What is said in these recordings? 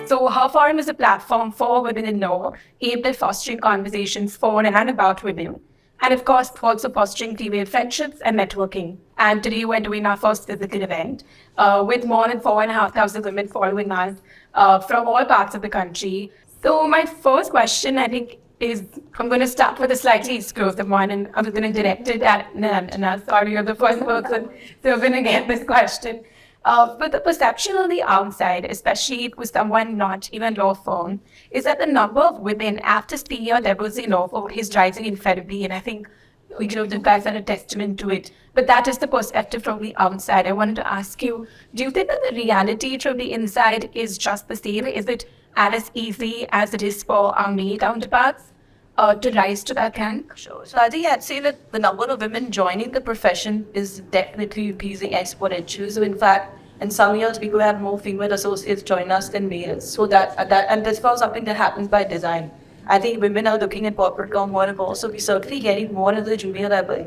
So her forum is a platform for women in law, aimed at fostering conversations for and about women. And of course, also fostering female friendships and networking. And today we're doing our first physical event with more than 4,500 women following us from all parts of the country. So my first question, I think, is I'm going to start with a slightly exclusive one, and I'm going to direct it at Nilanjana. Sorry, you're the first person, so I'm going to get this question. But the perception on the outside, especially with someone not even law firm, is that the number of women after senior levels in law firm is rising incredibly, and I think you guys are a testament to it. But that is the perspective from the outside. I wanted to ask you, do you think that the reality from the inside is just the same? Is it as easy as it is for our male counterparts to rise to that rank? Sure. So I think I'd say that the number of women joining the profession is definitely increasing exponentially. So in fact, in some years, we could have more female associates join us than males. So and this was something that happens by design. I think women are looking at corporate law more and more, so we're certainly getting more at the junior level,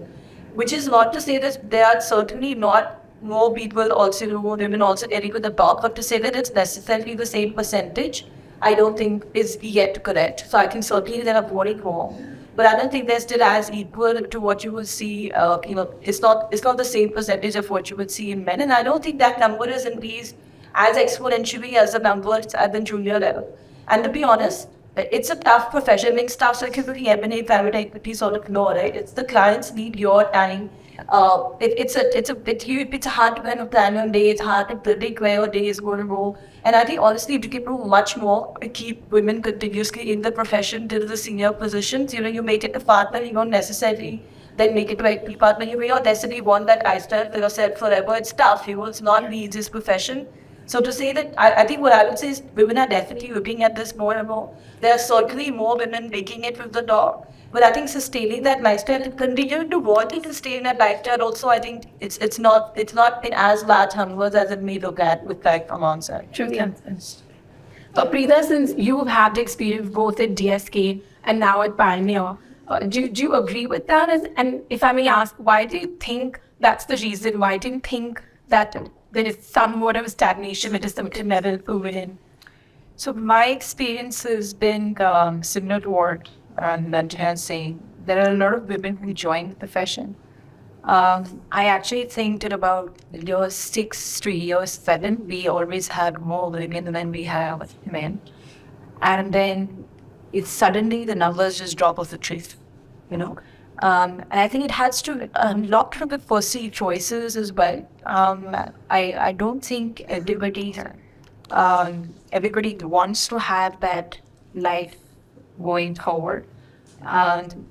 which is not to say that there are certainly not more people also, more women also getting to the top, but to say that it's necessarily the same percentage, I don't think is yet correct. So I think certainly there are more more, but I don't think they're still as equal to what you will see. It's not the same percentage of what you would see in men, and I don't think that number is increased as exponentially as the numbers at the junior level. And to be honest, it's a tough profession. It's tough, so it can be M&A, private equity sort of law, right? It's the clients need your time. It's a hard kind of plan on day. It's hard to predict where your day is going to go. And I think honestly, you can do much more to keep women continuously in the profession till the senior positions. You make it a partner, you don't necessarily then make it to a partner. You may not necessarily want that lifestyle for yourself forever. It's tough. It's not the easiest profession. So to say that, I think what I would say is women are definitely looking at this more and more. There are certainly more women making it with the door. But I think sustaining that lifestyle and continuing to want to sustain that lifestyle also, I think it's not in as large numbers as it may look at with that amount. True. Pritha, since you've had experience both at DSK and now at Pioneer, do you agree with that? And if I may ask, why do you think that's the reason? Why do you think that there is somewhat of a stagnation at a certain level for women? So my experience has been similar to what Ranjana is saying. There are a lot of women who join the profession. I actually think that about year 6 to year 7, we always had more women than we have men. And then it's suddenly the numbers just drop off the cliff, And I think it has to lot from the perceived choices as well. I don't think everybody wants to have that life going forward. And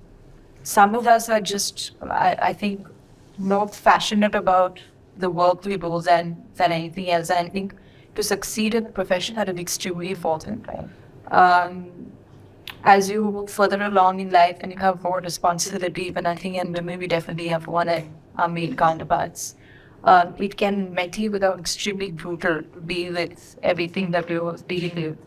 some of us are just, I think, more passionate about the work we do than anything else. I think to succeed in the profession that is extremely important. Right? As you move further along in life and you have more responsibility, but I think in women we definitely have one at our male counterparts. It can make you without extremely brutal to deal with everything that we were dealing with.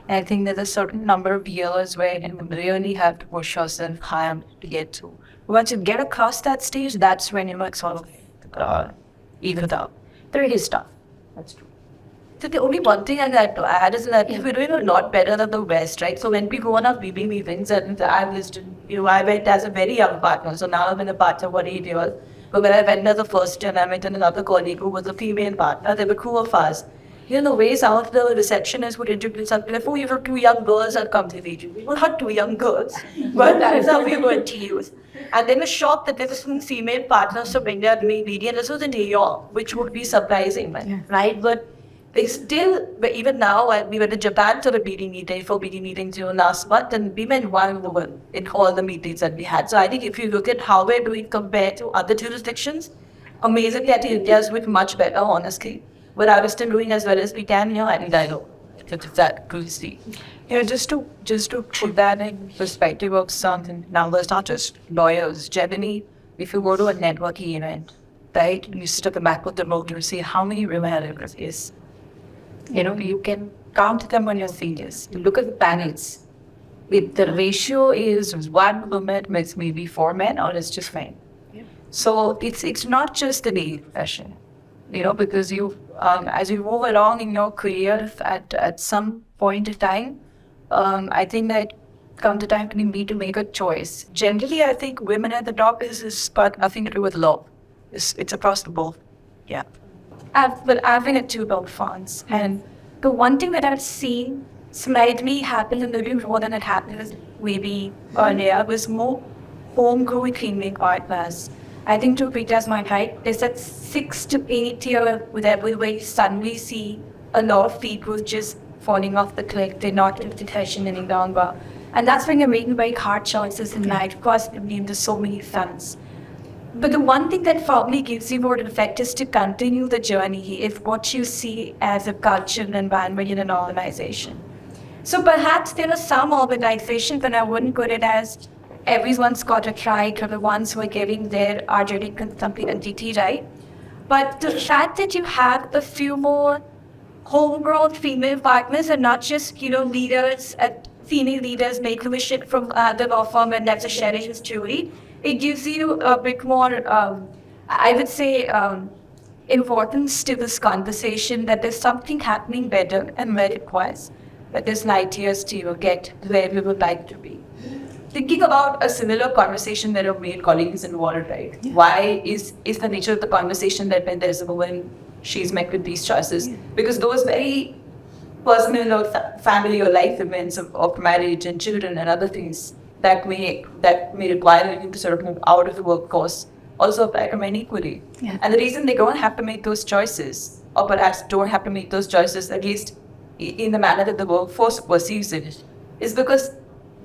And I think there's a certain number of years where you really have to push yourself hard to get to. Once you get across that stage, that's when you sort of even it out. There is stuff. That's true. So the only one thing I'd like to add is that we're doing a lot better than the West, right? So when we go on our BB meetings, and I've listed, I went as a very young partner, so now I'm in a partner for 8 years. But when I went as a first year, I met another colleague who was a female partner. There were 2 of us. The way some of the receptionists would introduce something like, you have 2 young girls that come to meet you. We were not 2 young girls, but that is how we were to use. And they were shocked that there were some female partners from India doing media. This was in New York, which would be surprising, right? But they still, but even now, we went to Japan for BD meetings last month, and we went one woman in all the meetings that we had. So I think if you look at how we're doing compared to other jurisdictions, amazingly, I think India is doing much better, honestly. But I was still doing as well as we can, and I know that to see. Just to put that in perspective of something, numbers, not just lawyers. Generally, if you go to a networking event, right, you sit at the back of the room, you see how many women are there is. You can count them on your fingers. You look at the panels. If the ratio is 1 woman with maybe 4 men, or it's just men. Yeah. So it's not just a legal profession, because you as you move along in your career, at some point of time, I think that come the time for me to make a choice. Generally, I think women at the top is got nothing to do with law. It's across the board. Yeah. I've been at two law firms, and the one thing that I've seen slightly happen a little more than it happened maybe earlier was more homegrown cleaning partners. I think to Pritha's mind, right, there's that 6 to 8 year where you suddenly see a lot of people just falling off the cliff. They're not in detention any longer. And that's when you're making very hard choices in life because there's so many fronts. But the one thing that probably gives you more effect is to continue the journey if what you see as a cultural environment in an organization. So perhaps there are some organizations, and I wouldn't put it as everyone's got a try to the ones who are giving their genetic something entity, right? But the fact that you have a few more homegrown female partners and not just, leaders, female leaders making the shit from the law firm and that's a sharing his story, it gives you a bit more, I would say, importance to this conversation that there's something happening better and where it was. But there's light years to get where we would like to be. Thinking about a similar conversation that our male colleague is involved, right? Yeah. Why is the nature of the conversation that when there's a woman, she's met with these choices? Yeah. Because those very personal or family or life events of marriage and children and other things that may require you to sort of move out of the workforce also apply to men equally. Yeah. And the reason they don't have to make those choices, or perhaps don't have to make those choices, at least in the manner that the workforce perceives it, is because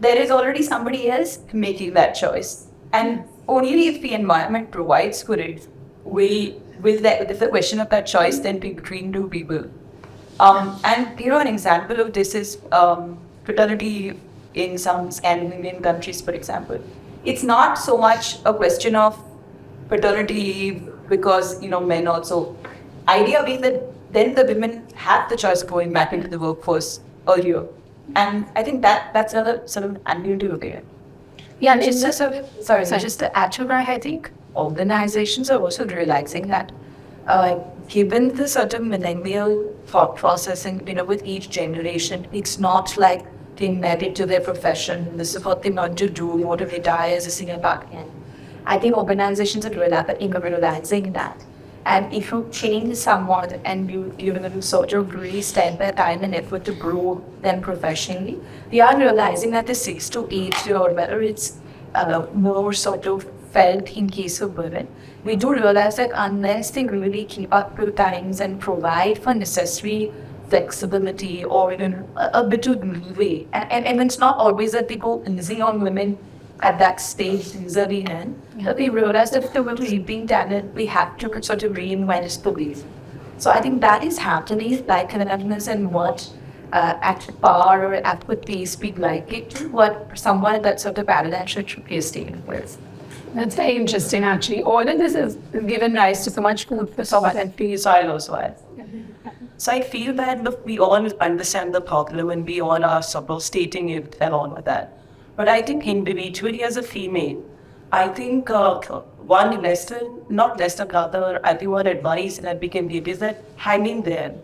there is already somebody else making that choice. And only if the environment provides for it, will the question of that choice then be between two people. And an example of this is fraternity in some Scandinavian countries, for example. It's not so much a question of fraternity because, men also. Idea being that then the women have the choice of going back into the workforce earlier. And I think that's another sort of ambiguity there. Yeah, and it's just just to add to that, I think organizations are also realizing that given the sort of millennial thought processing, with each generation, it's not like they married to their profession, this is what they want to do, they want to retire as a senior partner. I think organizations are realizing that. And if you change someone and you sort of really spend their time and effort to grow them professionally, they are realizing that the 6 to 8 year, or whether it's more sort of felt in case of women, we do realize that unless they really keep up with times and provide for necessary flexibility or even a bit of leeway, and it's not always that they go easy on women at that stage easily in, we realize that if the women are being talent, we have to sort of reinvent the belief. So I think that is happening, like connectedness and what at par or at what pace we'd like it to, what someone that sort of paradigm should be staying with. That's very interesting, actually. All of this has given rise to so much food for thought and peace also. So I feel that we all understand the problem and we all are sort of stating it along with that. But I think individually as a female, I think one lesson, not lesson rather, I think one advice that we can give is that hanging there.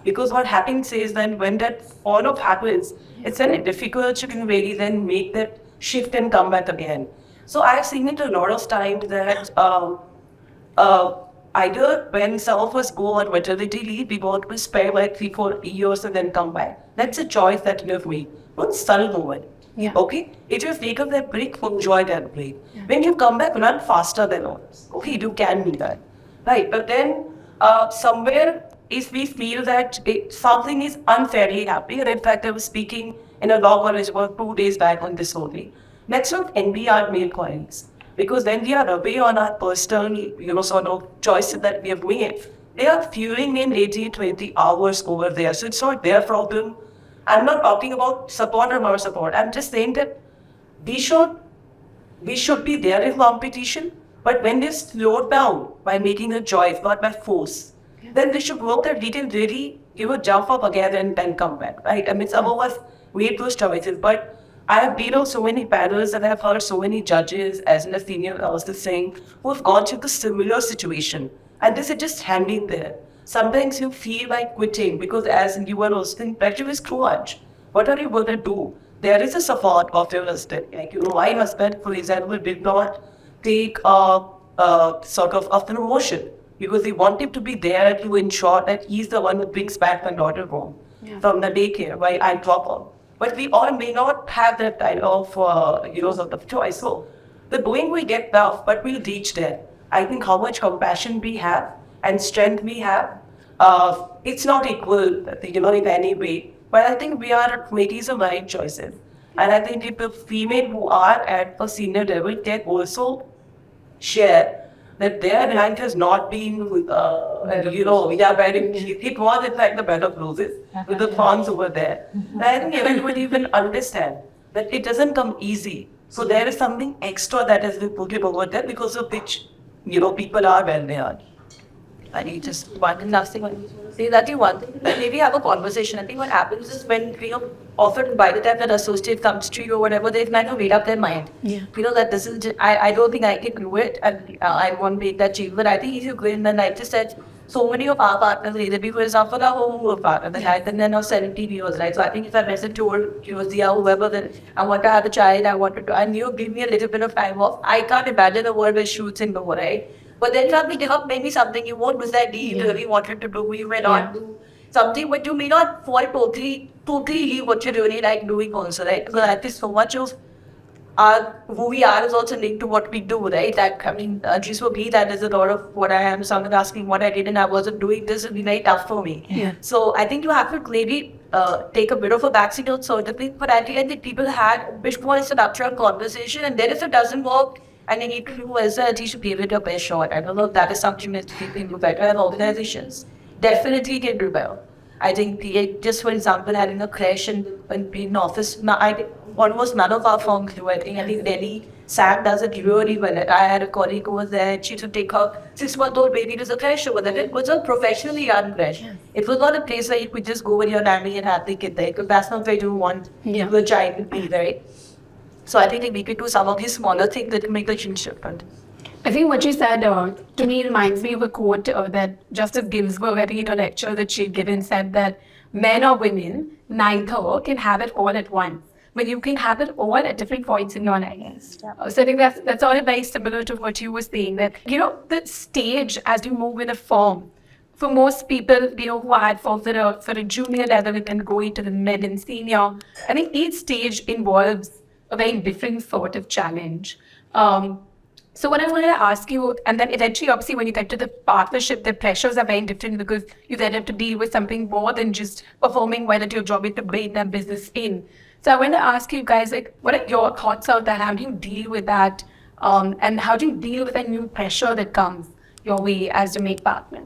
Because what happens is that when that all of happens, it's very difficult to really then make that shift and come back again. So I've seen it a lot of times that either when some of us go on maternity leave, we want to spare like 3-4 years and then come back. That's a choice that you have made. Don't sudden moment. Yeah. Okay? If you take up that break, enjoy that break. Yeah. When you come back, run faster than others. Okay, you can do that. Right, but then somewhere if we feel that something is unfairly happening, and in fact I was speaking in a law college about 2 days back on this only. Let's not envy our male colleagues. Because when we are away on our personal, sort of choices that we have made, they are fueling in 18, 20 hours over there. So it's not their problem. I'm not talking about support or not support. I'm just saying that we should be there in competition, but when they slow down by making a choice, not by force, then they should work that we can really jump up again and then come back, right? I mean, some of us made those choices, but I have been on so many panels and I have heard so many judges, as in a senior, I was just saying, who have gone through the similar situation. And this is just hanging there. sometimes you feel like quitting because as you were also saying, pressure is too much. What are you going to do? There is a support of your husband. Like, my husband, for example, did not take a sort of a promotion because he wanted to be there to ensure that he's the one who brings back my daughter home from the daycare while I drop her. But we all may not have that kind of, sort of choice. So the going will get tough, but we'll reach there. I think how much compassion we have and strength we have, it's not equal, in any way. But I think we are making some right choices. And I think if the female who are at a senior level can also share that their life has not been, very, it was in fact the bed of roses with the thorns over there. And I think everybody will understand that it doesn't come easy. So there is something extra that has been put over there because of which, people are where they are. I need just one last thing. Say that you want maybe have a conversation. I think what happens is when often by the time that associate comes to you or whatever, they've kind of made up their mind. Yeah. That this is I don't think I can do it and I won't make that change. But I think if you go in and like just said, so many of our partners, either for example, our home partner, and then now 17 years, right? So I think if I message told Zia, whoever, that I want to have a child, and you give me a little bit of time off, I can't imagine a world where shoots in go, right? But then something give up maybe something you won't was that you really wanted to do, you may not do something, but you may not fall totally what you really like doing also, right? Because I think so much of who we are is also linked to what we do, right? At least for me, that is a lot of what I am. Someone asking what I did and I wasn't doing this would be very tough for me. Yeah. So I think you have to maybe take a bit of a backseat on certain things, but at the end, the people had which was an upfront conversation, and then if it doesn't work, and you need to do as well, you should give it a best shot. I don't know if that is something that people can do better, and organizations definitely can do better. I think just for example, having a crash in an office, almost none of our firms do. I think Delhi, SAM does it really well. I had a colleague who was there, she used to take her 6-month-old baby to the crash over there. It was a professionally run crash. It was not a place where you could just go with your nanny and have the kid there, because that's not where you want your child to be, right? So I think we could do some of these smaller things that can make the huge difference. I think what she said to me reminds me of a quote that Justice Ginsburg, I think in a lecture that she'd given, said that men or women, neither can have it all at once, but you can have it all at different points in your life. So I think that's all very similar to what you were saying, that, the stage as you move in a firm, for most people, who had for a junior level and going to the mid and senior, I think each stage involves a very different sort of challenge. So what I wanted to ask you, and then eventually, obviously, when you get to the partnership, the pressures are very different because you then have to deal with something more than just performing well at your job and to bring that business in. So I want to ask you guys, what are your thoughts on that? How do you deal with that? And how do you deal with that new pressure that comes your way as you make partner?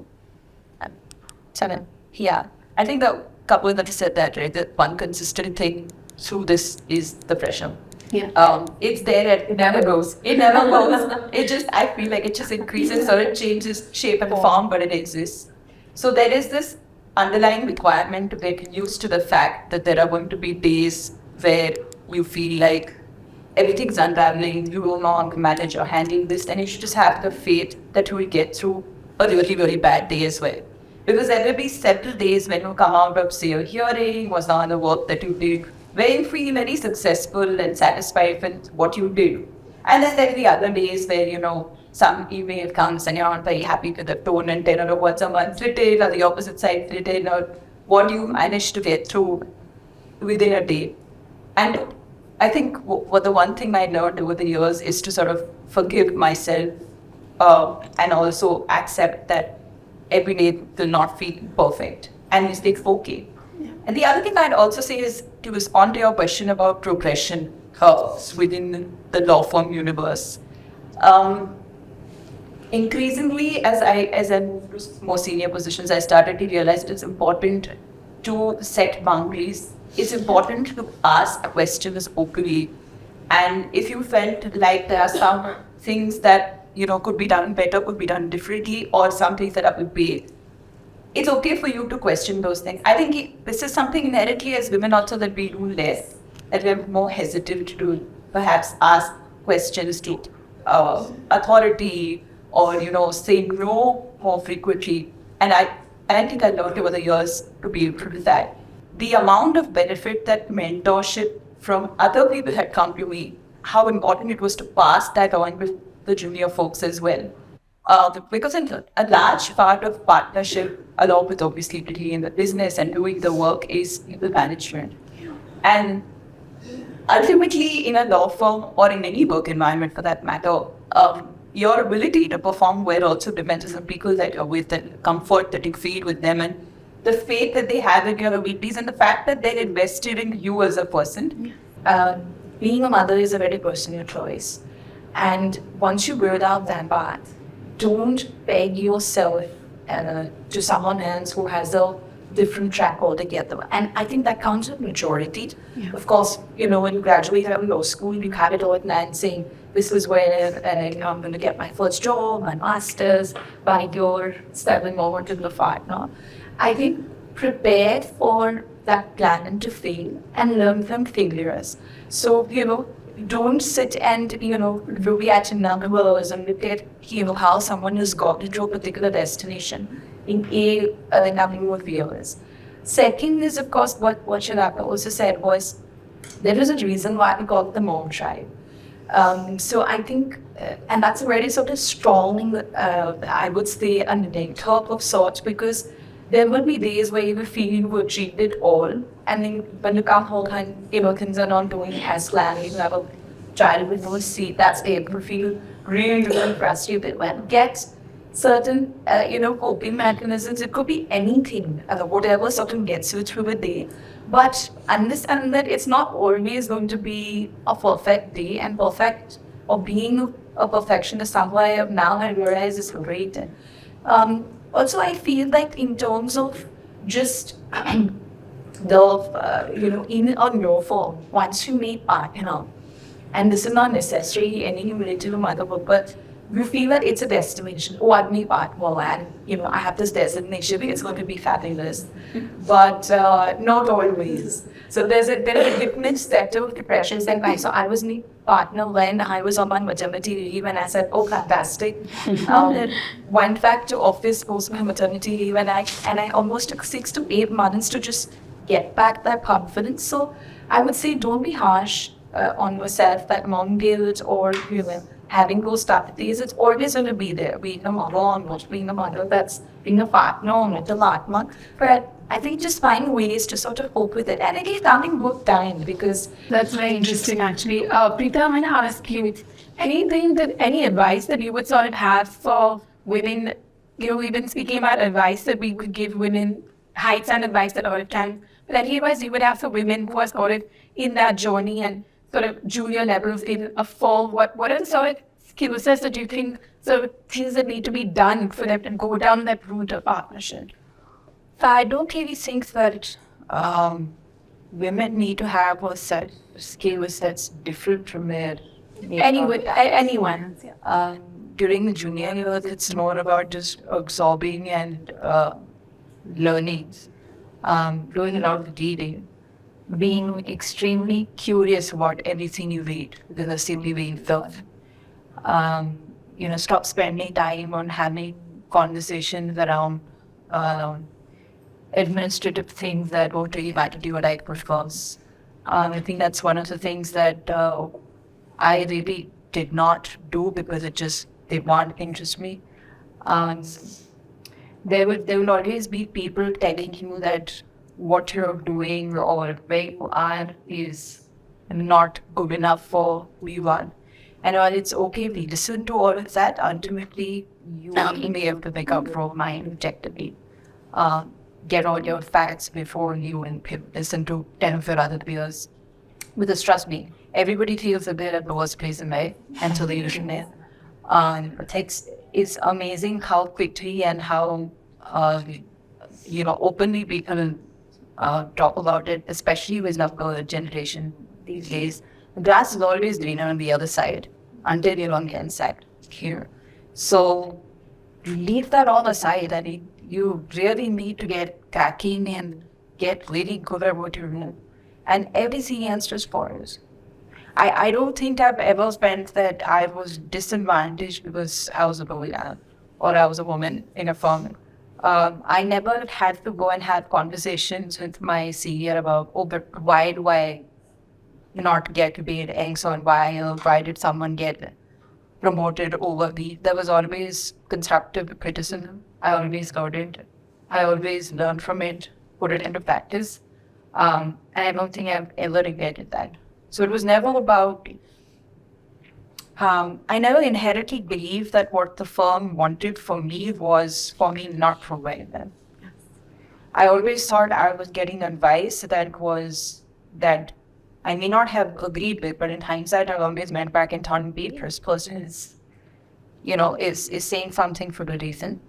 Seven. Yeah. I think the couple that said that, right, the one consistent thing through this is the pressure. Yeah. It's there and it never goes. It never goes. I feel like it just increases or it changes shape and form, but it exists. So there is this underlying requirement to get used to the fact that there are going to be days where you feel like everything's unraveling, you will not manage or handle this, and you should just have the faith that you will get through a really, really bad day as well. Because there will be several days when you come out of, say, a hearing or some other work that you did, where you feel very successful and satisfied with what you did. And then there are the other days where, some email comes and you're not very happy with the tone and tenor of what someone's written or the opposite side written or what you managed to get through within a day. And I think what the one thing I learned over the years is to sort of forgive myself and also accept that every day will not feel perfect and mistakes okay. And the other thing I'd also say is to respond to your question about progression curves within the law firm universe. Increasingly, as I moved to more senior positions, I started to realize it's important to set boundaries. It's important to ask questions openly. And if you felt like there are some things that could be done better, could be done differently, or some things that are prepared, it's okay for you to question those things. I think this is something inherently as women also that we do less, that we're more hesitant to perhaps ask questions to authority or, say no more frequently. And and I think I learned over the years to be able to do that. The amount of benefit that mentorship from other people had come to me, how important it was to pass that on with the junior folks as well. Because a large part of partnership, along with obviously being in the business and doing the work, is people management. And ultimately, in a law firm or in any work environment for that matter, your ability to perform well also depends on the people that you're with, the comfort that you feel with them, and the faith that they have in your abilities, and the fact that they're invested in you as a person. Being a mother is a very personal choice. And once you build out that path, don't peg yourself to someone else who has a different track altogether. And I think that counts with maturity. Yeah. Of course, when you graduate out of law school, you have it all at night saying, this is where I'm going to get my first job, my master's, by your stepping over to the partner. I think prepared for that plan to fail and learn from failures. So, don't sit and, react in numbers and look at, how someone has gotten to a particular destination in a number of years. Second is, of course, what Shalaka also said was, there is a reason why we call it the mom tribe. So I think, and that's a very sort of strong, I would say, a negative of sorts, because there will be days where you feel you were cheated all, and then when you come home and things are not going as planned, you have a child with no seat, that's able to feel really, really frustrated. When get certain, coping mechanisms, it could be anything, whatever sort of gets you through a day. But understand that it's not always going to be a perfect day, and perfect, or being a perfectionist, somehow I have now realized is overrated. Also, I feel like in terms of just in on your form, once you meet partner, and this is not necessarily anything related to motherhood, but you feel that it's a destination. Oh, I've made partner, and I have this designation, it's going to be fabulous. But not always. So there is a different set of depressions that I was in partner when I was on my maternity leave, and I said, oh, fantastic. Went back to office post my maternity leave, and I almost took 6 to 8 months to just get back that confidence. So I would say, don't be harsh on yourself, that mom guilt or having those tough days. It's always going to be there. Being a mother or not being a mother, that's being a partner or not a partner. But I think just find ways to sort of cope with it. And again, having good time, because that's very interesting actually. Pritha, I'm going to ask you, any advice that you would sort of have for women? We've been speaking about advice that we could give women, heights and advice at all of time. But any advice you would have for women who are sort of in that journey and sort of junior levels in a fall, what are the sort of skill sets that you think, sort of things that need to be done for them to go down that route of partnership? I don't really think that women need to have a set of skill sets different from their anyone. During the junior years, it's more about just absorbing and learning, doing a lot of reading, being extremely curious about everything you read, because they're simply being filled. Stop spending time on having conversations around administrative things that won't really matter to you or like first. I think that's one of the things that I really did not do because it just did not interest me. There will always be people telling you that what you're doing or where you are is not good enough for who you are. And while it's okay if we listen to all of that, ultimately you will be able to pick up from mind objectively. Get all your facts before you and listen to 10 of your other peers. Because trust me, everybody feels that they're at the worst place in life until they listen in. It's amazing how quickly and how openly people talk about it, especially with the generation these days. The grass is always greener on the other side until you're on the inside here. So leave that all aside. I mean, you really need to get cracking and get really good at what you do. And everything else just follows. I don't think I've ever felt that I was disadvantaged because I was a boy or I was a woman in a firm. I never had to go and have conversations with my senior about, oh, but why do I not get paid X, or why did someone get promoted over the? There was always constructive criticism. I always got it. I always learned from it, put it into practice. And I don't think I've ever regretted that. So it was never about, I never inherently believed that what the firm wanted for me was for me not to provide them. I always thought I was getting advice that I may not have agreed with, but in hindsight, I always went back and thought, maybe this person is saying something for a reason.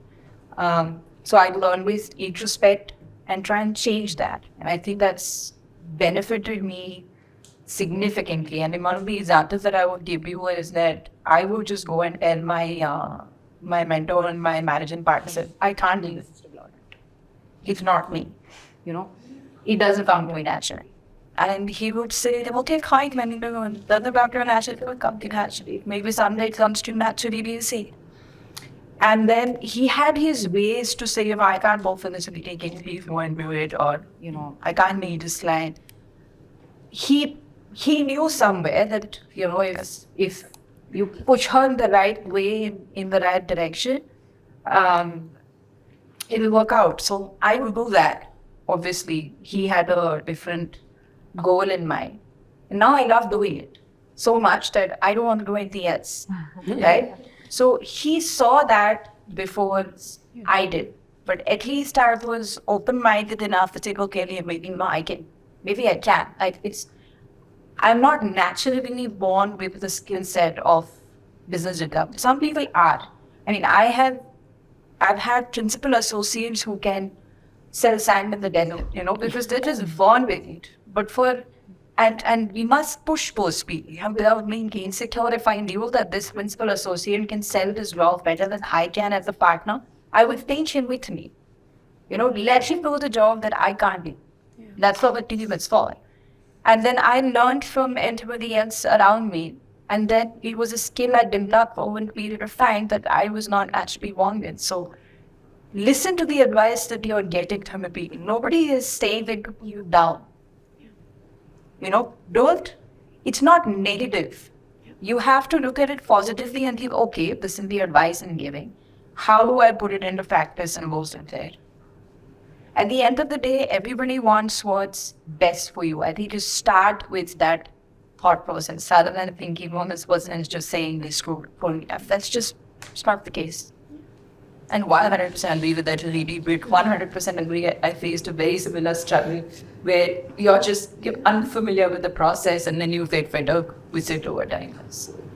So I will always introspect and try and change that. And I think that's benefited me significantly. And one of the examples that I would give you is that I would just go and tell my mentor and my managing partner, I can't do this. It's not me. It doesn't come to me naturally. And he would say, okay, fine, when it doesn't come to you naturally, it will come to you naturally. Maybe someday it comes to you naturally, we'll see. And then he had his ways to say, I can't go for this meeting, please go and do it, or, I can't make this client. He knew somewhere that, if you push her in the right way, in the right direction, it will work out. So I will do that. Obviously, he had a different goal in mind. And now I love doing it so much that I don't want to do anything else, right? So he saw that before I did. But at least I was open-minded enough to say, okay, maybe I can. I'm not naturally born with the skill set of business development. Some people are. I mean, I've had principal associates who can sell sand in the desert, because they're just born with it. But and we must push those people without being insecure. If I knew that this principal associate can sell this job better than I can as a partner, I would take him with me. Let him do the job that I can't do. Yeah. That's what the team is for. And then I learned from everybody else around me. And then it was a skill I developed over a period of time that I was not actually born with. So listen to the advice that you're getting from the people. Nobody is saying they put you down. It's not negative. You have to look at it positively and think, okay, this is the advice I'm giving. How do I put it into practice and goes in there? At the end of the day, everybody wants what's best for you. I think you start with that thought process rather than thinking, this person is just saying this screw for me. That's just not the case. And 100% agree with that, really, but 100% agree. I faced a very similar struggle where you're unfamiliar with the process and then you get fed up with it over time.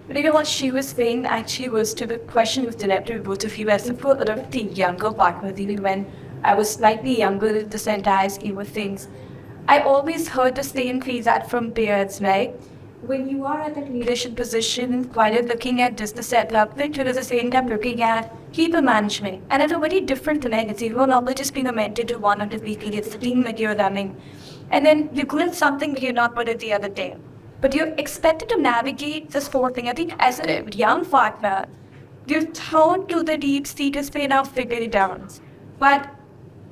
But what she was saying actually was to the question was directed to both of you as a the younger partners, even when I was slightly younger in this entire scheme of things. I always heard the same feedback from peers, right? When you are at a leadership position, while you're looking at just the setup, then you're at the same time looking at people management. And it's a very different thing. You're not just being mentored to one of the people, it's the team that you're running. And then you good at something that you're not good at the other day. But you're expected to navigate this whole thing. I think as a young partner, you're thrown to the deep sea to say, now figure it out. But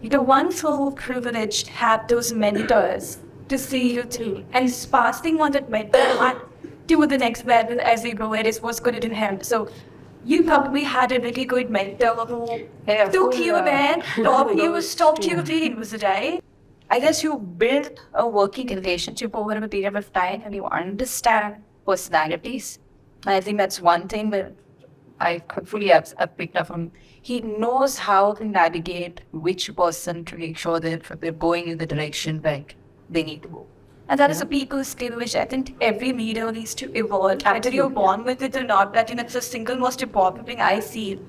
the ones who are privileged have those mentors to see you through, and passing on that mentor to the next level as we go. It is what's good in him. So you probably had a really good mentor who took you there, taught you, stopped you dreams, right? I guess you build a working relationship over a period of time and you understand personalities. And I think that's one thing that I hopefully have picked up from. He knows how to navigate which person to make sure that they're going in the direction like they need to go. And that is a people skill which I think every leader needs to evolve. Whether you're born with it or not, I think it's the single most important thing I see.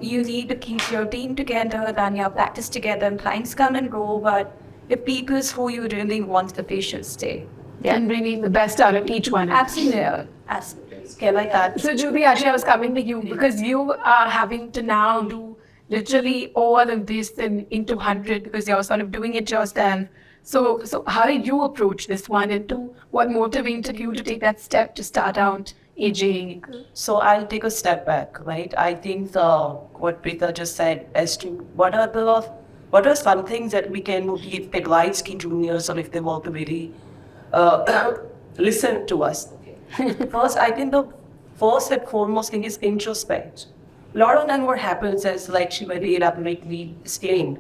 You need to keep your team together, run your practice together, and clients come and go, but the people who you really want the patients stay. Yeah. And bringing the best out of each one. Absolutely. Okay, like that. So Jyoti, actually I was coming to you because you are having to now do literally all of this into 100 because you're sort of doing it yourself. So how did you approach this one, and what motivated you to take that step to start out aging. So I'll take a step back, right? I think what Pritha just said as to what are some things that we can give advice to juniors or if they want to really uh, listen to us. First, I think the first and foremost thing is introspect. A lot of time what happens is like she very elaborately explained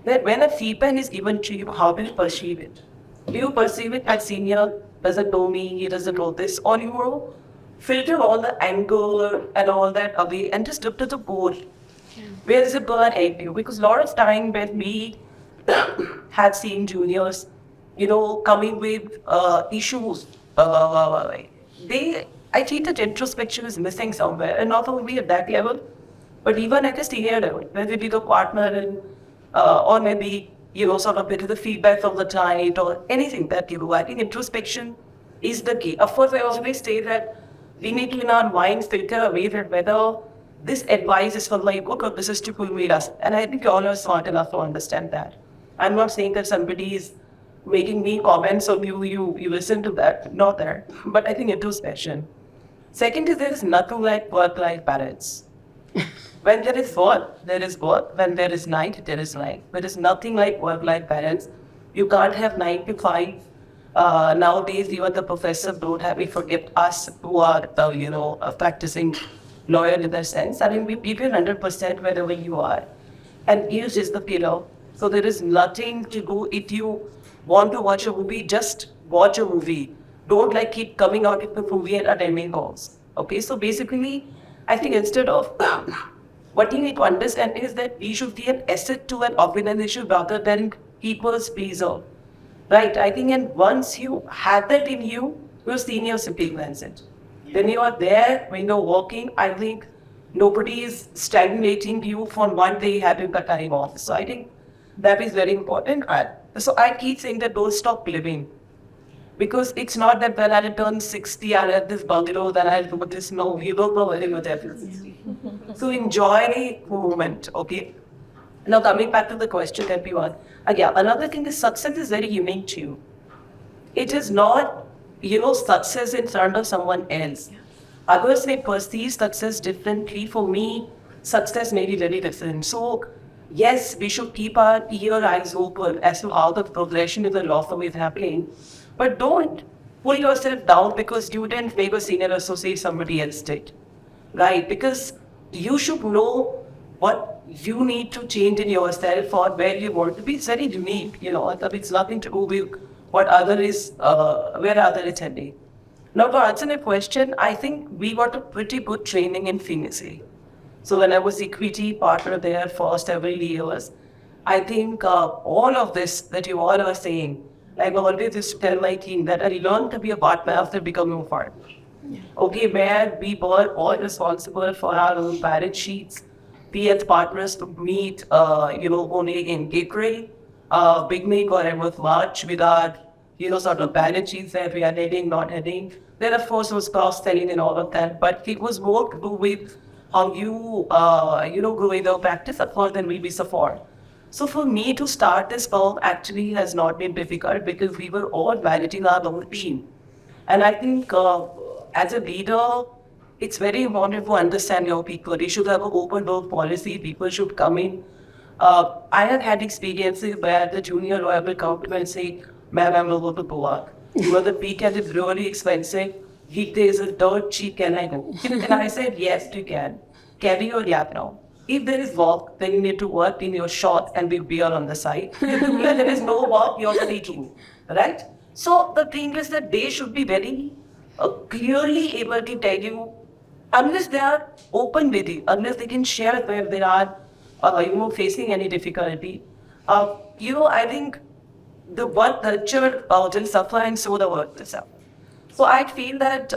that when a feedback is given to you, how do you perceive it? Do you perceive it as senior doesn't know me, he doesn't know this, or you will filter all the anger and all that away and just look to the board. Where is it going to help you? Because a lot of time when we had seen juniors, coming with issues, I think that introspection is missing somewhere, and not only at that level, but even at a senior level, when we be the partner and or maybe sort of bit of the feedback from the client or anything that you do. I think introspection is the key. Of course, I always say that we need to in our minds filter away that whether this advice is for my book or this is to pull me us. And I think all are smart enough to understand that. I'm not saying that somebody is making me comments on you listen to that, not that. But I think introspection. Second is there is nothing like work-life balance. When there is work, there is work. When there is night, there is night. There is nothing like work-life balance. You can't have 9 to 5. Nowadays, even the professors don't have it. Forget us who are, practicing lawyer in that sense. I mean, we give you 100% wherever you are. And use is the pillar. So there is nothing to do. If you want to watch a movie, just watch a movie. Don't keep coming out with the movie and attending calls. Okay, so basically, I think instead of what you need to understand is that we should be an asset to an organization rather than people's pleaser. Right? I think and once you have that in you, your senior implements it. When you are there, when you're working, I think nobody is stagnating you for one day having the time off. So I think that is very important. So I keep saying that don't stop living. Because it's not that when I turn 60, I'll have this bungalow, then I'll do this. No, you don't know very much everything. So enjoy the moment, okay? Now coming back to the question that we want. Another thing is success is very unique to you. It is not, success in front of someone else. Others may perceive success differently. For me, success may be very different. So yes, we should keep our eyes open as to how the progression in the law firm is happening. But don't pull yourself down because you didn't make a senior associate, somebody else did. Right? Because you should know what you need to change in yourself or where you want to be. It's very unique, it's nothing to do with what other is, where other is heading. Now to answer the question, I think we got a pretty good training in Phoenix. So when I was equity partner there for several years, I think all of this that you all are saying, I always used to tell my team that I learned to be a partner after becoming a partner. Okay, where we were all responsible for our own balance sheets. We as partners to meet, only in April, beginning or end of March with our, sort of balance sheets that we are heading, not heading. Then of course was cross-selling and all of that, but it was more to do with how you, growing the practice more than we be support. So for me to start this firm actually has not been difficult because we were all managing our own team. And I think as a leader, it's very important to understand your people. You should have an open door policy. People should come in. I have had experiences where the junior lawyer will come to me and say, ma'am, I'm over to Goa. The weekend is really expensive. Weekdays are dirt cheap. Can I go? And I said, yes, you can. Carry your gap now. If there is work, then you need to work in your shop and with beer on the side. If there is no work, you're sleeping, right? So the thing is that they should be very clearly able to tell you, unless they are open with you, unless they can share where they are, facing any difficulty. I think the work culture will suffer and so the work will suffer. So I feel that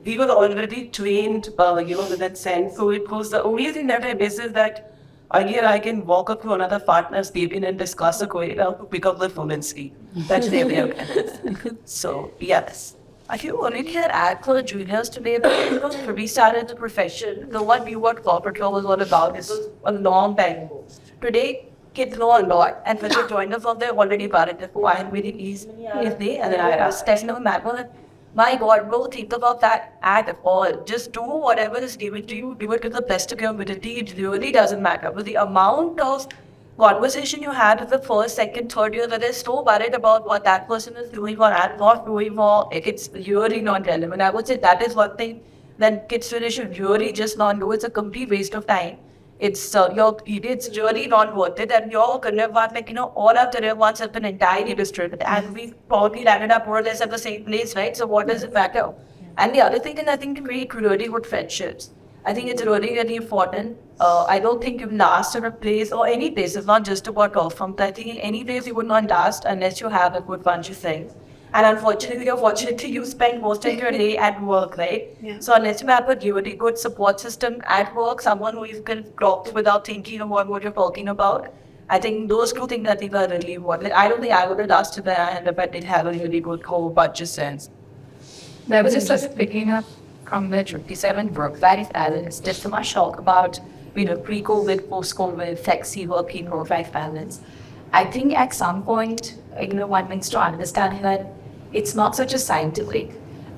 we were already trained, in that sense. So it was the only thing that I miss is that earlier I can walk up to another partner's cabin and discuss a query to pick up the phone and see. That's the area. So, yes. I feel already had ad for the juniors today because we started the profession. The one view what corporate law was all about. This was a long time ago. Today, kids know a lot, and when they join us, they're already part of it. I am very easy if they and I ask. There's no matter My God, don't think about that at all. Just do whatever is given to you. Do it to the best of your ability. It really doesn't matter. But the amount of conversation you had with the first, second, third year that is so worried about what that person is doing or not doing, or it's really not relevant. I would say that is one thing that kids really should really just not do. It's a complete waste of time. It's really not worth it. And your career path, all our career paths have been entirely distributed, and we probably landed up more or less at the same place, right? So what does it matter? And the other thing is, I think, to create really good friendships. I think it's really, really important. I don't think you've last in a place or any place. It's not just about law firms. I think in any place you would not last unless you have a good bunch of things. And unfortunately, you spend most of your day at work, right? Yeah. So unless you have a really good support system at work, someone who you can talk to without thinking about what you're talking about, I think those two things I think are really important. I don't think I would have lasted there if I didn't have a really good whole bunch of sense. That was just picking up from the Jyoti said work-life balance. Just so much talk about, pre-COVID, post-COVID, flexi working, work-life balance. I think at some point, one needs to understand that it's not such a scientific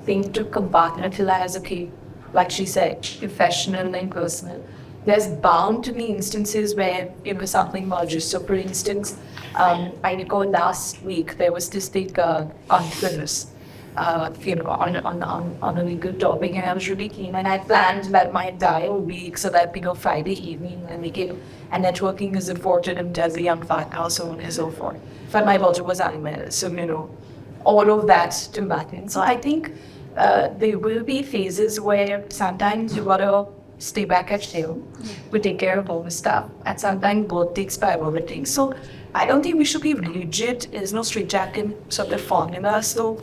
thing to compartmentalize, okay, like she said, professional and personal. There's bound to be instances where something merges. So, for instance, I recall last week there was this thing on goodness. On a legal topic, and I was really keen, and I planned that my entire week so that Friday evening and weekend, and networking is important and does the young fat house, so on and so forth. But my budget was animal, so all of that to happen. So I think there will be phases where sometimes you gotta stay back at home, we take care of all the stuff, and sometimes both takes priority. So I don't think we should be rigid. There's no straitjacket sort of formula. So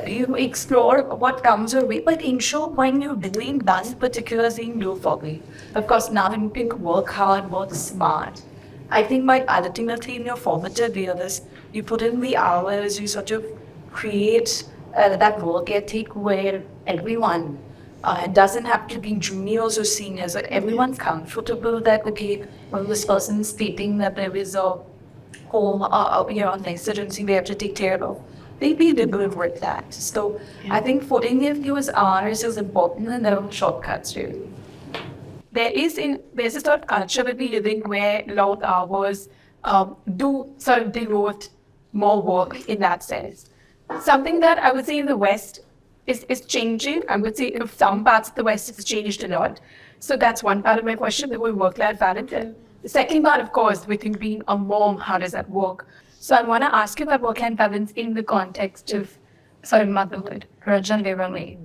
you explore what comes your way, but ensure when you're doing that particular thing, do for me. Of course, now you can work hard, work smart. I think by ultimately in your formative years, you put in the hours, you sort of create that work ethic where everyone doesn't have to be juniors or seniors, but everyone's comfortable that, okay, well, this person is stating that there is a home, nice agency we have to take care of. They be good with that. So I think putting a few hours is important, and there are shortcuts really. There's a sort of culture that we live in where long hours do sort of devote more work in that sense. Something that I would say in the West is changing. I would say in some parts of the West it's changed a lot. So that's one part of my question, the whole work-life balance. And the second part, of course, within being a mom, how does that work? So I want to ask you about work-life balance in the context of motherhood. Ranjana, they were me.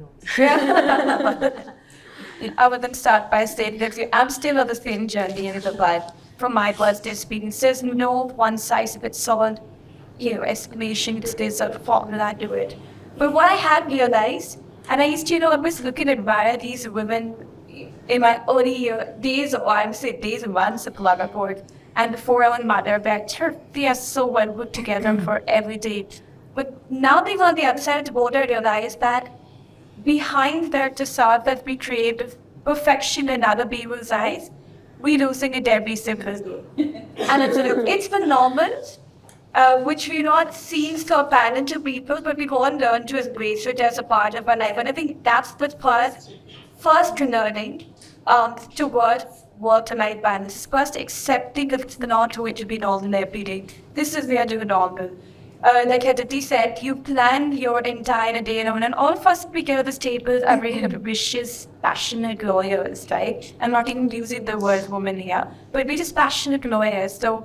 I would then start by saying that I'm still on the same journey in the life. From my past experiences, no one size fits all. Estimation, there's a formula to it. But what I had realized, and I used to, always look and admire these women in my early days, or I would say days and months of motherhood, and before I was mother, they are so well put together for every day. But now being on the other side of the border, I realized that behind that facade that we create of perfection in other people's eyes, we're losing it every single day. And it's phenomenal, which we're not seeing so apparent to people, but we all learn to embrace it as a part of our life. And I think that's the first learning toward work-life balance. First, accepting that it's not going to be normal every day. This is where you're normal. Like Aditi said, you plan your entire day around, and all of us speaking at this table are really ambitious, passionate lawyers, right? I'm not even using the word woman here, but we're just passionate lawyers. So,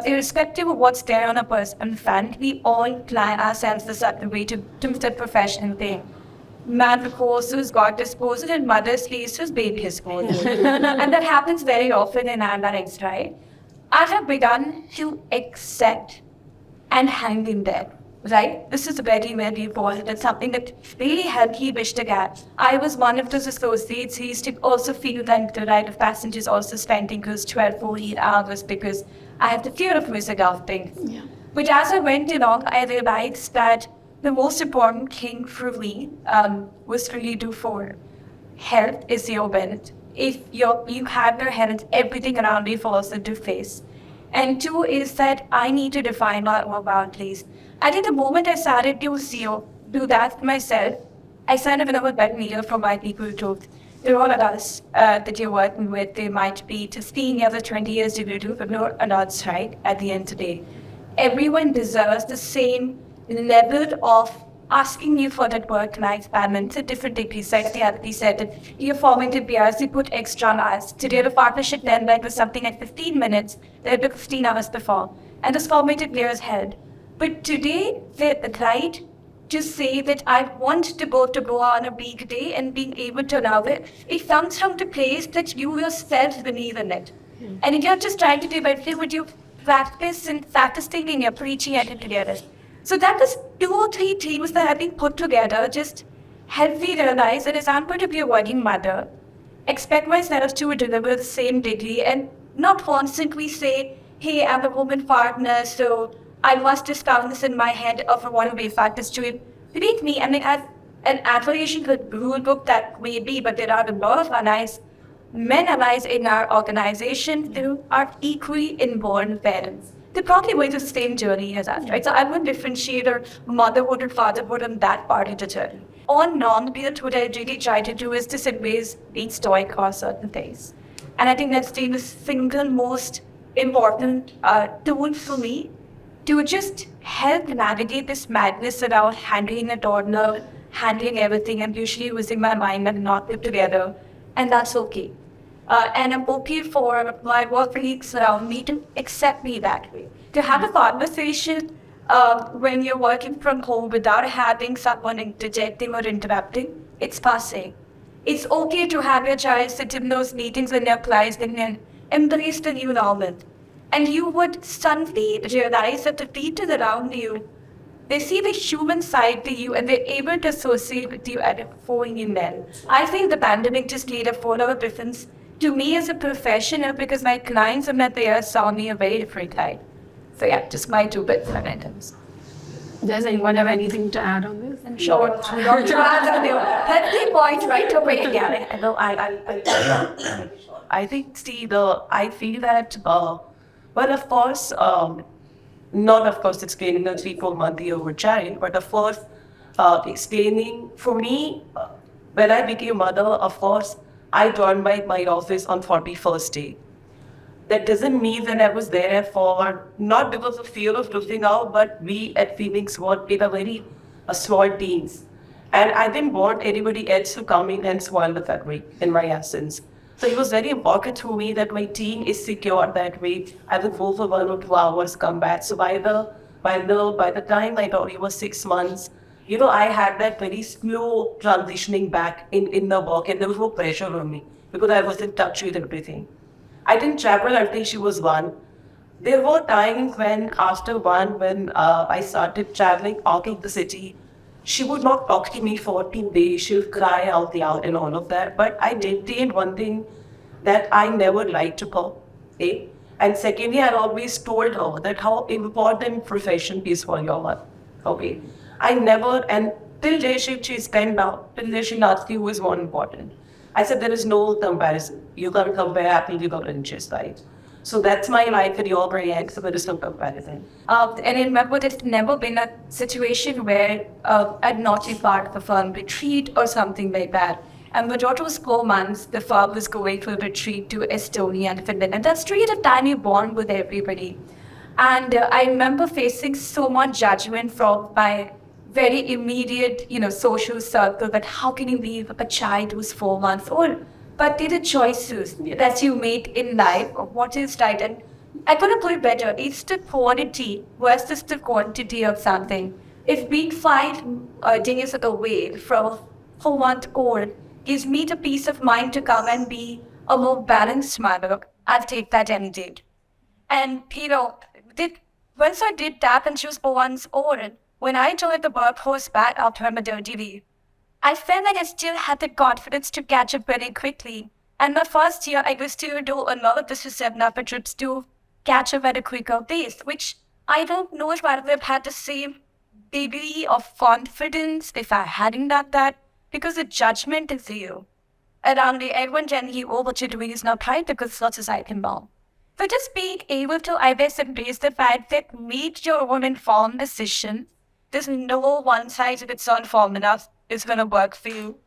irrespective of what's there on a person front, we all plan ourselves a certain way to the professional thing. Man proposes, God disposes, and mother sleeps, baby disposes. And that happens very often in our lives, right? I have begun to accept and hang in there, right? This is very, very important. It's something that really helped me wish to get. I was one of those associates who used to also feel that the right of passengers also spending those 12, 14 hours because I have the fear of missing out things. Yeah. But as I went along, I realized that the most important thing for me was really do for health is your wealth. If you have your health, everything around you falls into place. And two is that I need to define my own boundaries. I think the moment I started to do that myself, I signed up with that media from my people to they're all adults that you're working with. They might be 15 years or 20 years individual, but no adults, right? At the end of the day, everyone deserves the same level of asking you for that work-life balance at different degrees. Like the Aditi said, that you're formative peers, you put extra hours. Today, the partnership then led was something like 15 minutes, that took 15 hours before. And those formative peers held. But today, the right to say that I want to go on a weekday and being able to allow it, it comes from the place that you yourself believe in it. And you're just trying to do it with your practice and practicing and you're preaching at it together. So that is 2 or 3 things that have been put together, just help me realize that as I'm going to be a working mother, expect myself to deliver the same degree and not constantly say, hey, I'm a woman partner, so I must discount this in my head of one of the factors to it. Believe me, I mean, as an affiliation with rule book that may be, but there are a lot of allies, men allies in our organization who are equally inborn parents. They probably went through the same journey as us, right? So I wouldn't differentiate or motherhood or fatherhood on that part of the journey. On non-built, what I really try to do is to always be stoic on certain things. And I think that's the single most important tool for me to just help navigate this madness around handling a toddler, handling everything. I'm usually using my mind and not put together, and that's okay. And I'm okay for my work colleagues around me to accept me that way. To have a conversation when you're working from home without having someone interjecting or interrupting, it's passing. It's okay to have your child sit in those meetings when they're placed and embrace the new normal. And you would suddenly realize that the people around you, they see the human side to you and they're able to associate with you at a point in them. I think the pandemic just made a whole lot of difference to me as a professional because my clients and that they saw me a very different type. So yeah, just my 2 bits and items. Does anyone have anything to add on this? And sure. That's the point right away. Yeah, I know. I think, Steve, I feel that, well, of course, not of course explaining a 3-4 month old child, but of course, explaining for me, when I became mother, of course, I joined my office on 41st day. That doesn't mean that I was there for, not because of fear of losing out, but we at Phoenix work in a very small teams. And I didn't want anybody else to come in and spoil the fabric in my absence. So it was very important to me that my team is secure that way. I would go for 1 or 2 hours, come back. So by the time my daughter was 6 months, I had that very slow transitioning back in the work, and there was no pressure on me because I was in touch with everything. I didn't travel until she was 1. There were times when after 1, when I started traveling out of the city, she would not talk to me for 2 days. She would cry out loud and all of that. But I maintained one thing, that I never lied to her. Okay? And secondly, I always told her that how important profession is for your life. Okay? I never, and till day she spent out, till day she asked you who is more important. I said there is no comparison. You can't compare apple with oranges, right? So that's my life with your brain, so there is no comparison. And I remember there's never been a situation where I'd not been part of a firm retreat or something like that. And my daughter was 4 months, the firm was going for a retreat to Estonia and Finland. And that's really the time you bond with everybody. And I remember facing so much judgment from my very immediate, social circle, that how can you leave a child who's 4 months old? But they're the choices that you make in life of what is right. And I couldn't put it better. It's the quality versus the quantity of something. If being 5 days away from 4 month old gives me the peace of mind to come and be a more balanced mother, I'll take that any day. And, once I did that and she was 4 months old, when I joined the workforce back after her maternity leave, I felt like I still had the confidence to catch up very quickly. And my first year, I was to do a lot of business seminar trips to catch up at a quicker pace, which I don't know if I would have had the same degree of confidence if I hadn't done that, because the judgment is you. Around everyone telling you, oh, what you're doing is not right because it's not society norm. So just being able to, I guess, embrace the fact that make your own informed decision. There's no one-size-fits-all formula. is going to work for you.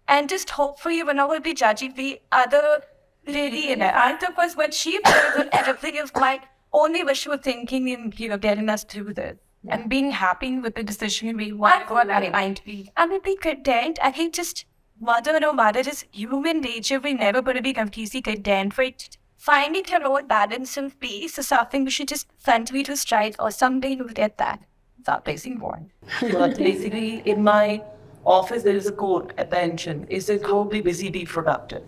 And just hopefully you're not going to be judging the other lady in it. I took was when she was everything is like only what she was thinking in, getting us through this. And being happy with the decision we want what I might be. I mean, be content. I think just mother, no matter, just human nature, we're never going to be completely content for it. Finding your own balance and peace is something we should just continue to strive for. Someday you'll get that. Without placing one. But basically, in my office, there is a quote at the engine. It says, go be busy, be productive.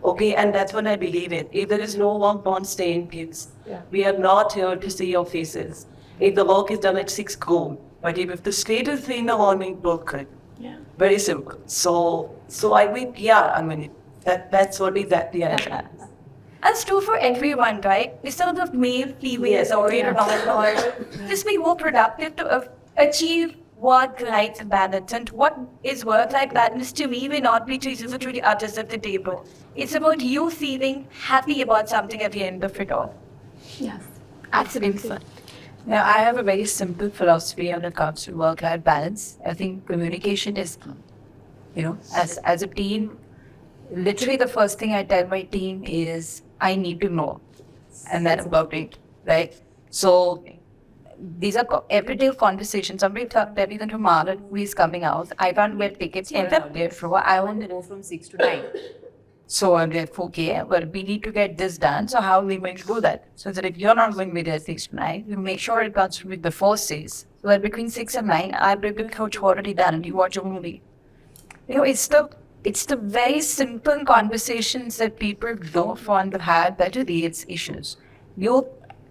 Okay, and that's when I believe it. If there is no work, don't stay in peace. We are not here to see your faces. If the work is done at 6, go. But if the state is 3 in the morning, don't quit. Yeah. Very simple. So I mean, that's what exactly I am. That's true for everyone, right? Instead of male, female, or just be more productive to achieve work-life balance. And what is work-life balance to me may not be to the others at the table. It's about you feeling happy about something at the end of it all. Yes. Absolutely. Now, I have a very simple philosophy when it comes to work-life balance. I think communication is key. As a team, literally the first thing I tell my team is, I need to know. And that's about it, right? So these are everyday conversations. Somebody tell me that tomorrow movie is coming out. I can't get tickets therefore I want to go from 6 to 9. So I'm like, okay, but we need to get this done. So how are we going to do that? So that if you're not going to be there 6 to 9, you make sure it comes with before 6. So that between 6 and 9, I'm already done and you watch a movie. It's the very simple conversations that people don't want to have that creates issues.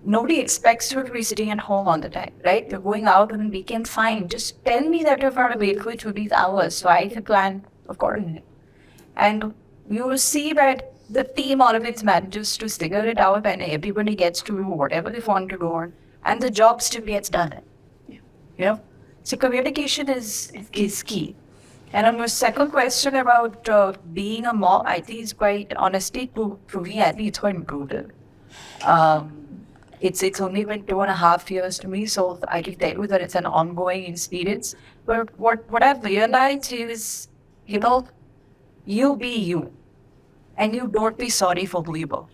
Nobody expects you to be sitting at home all the time, right? You're going out on the weekend, fine. Just tell me that you're going to wait for these hours so I can plan accordingly. And you will see that the team always manages to figure it out and everybody gets to do whatever they want to do on, and the job still gets done. So communication is key. And on your second question about being a mom, I think it's quite, honestly, to me, I think it's quite brutal. It's only been 2.5 years to me, so I can tell you that it's an ongoing experience. But what I've realized is, you be you. And you don't be sorry for who you are.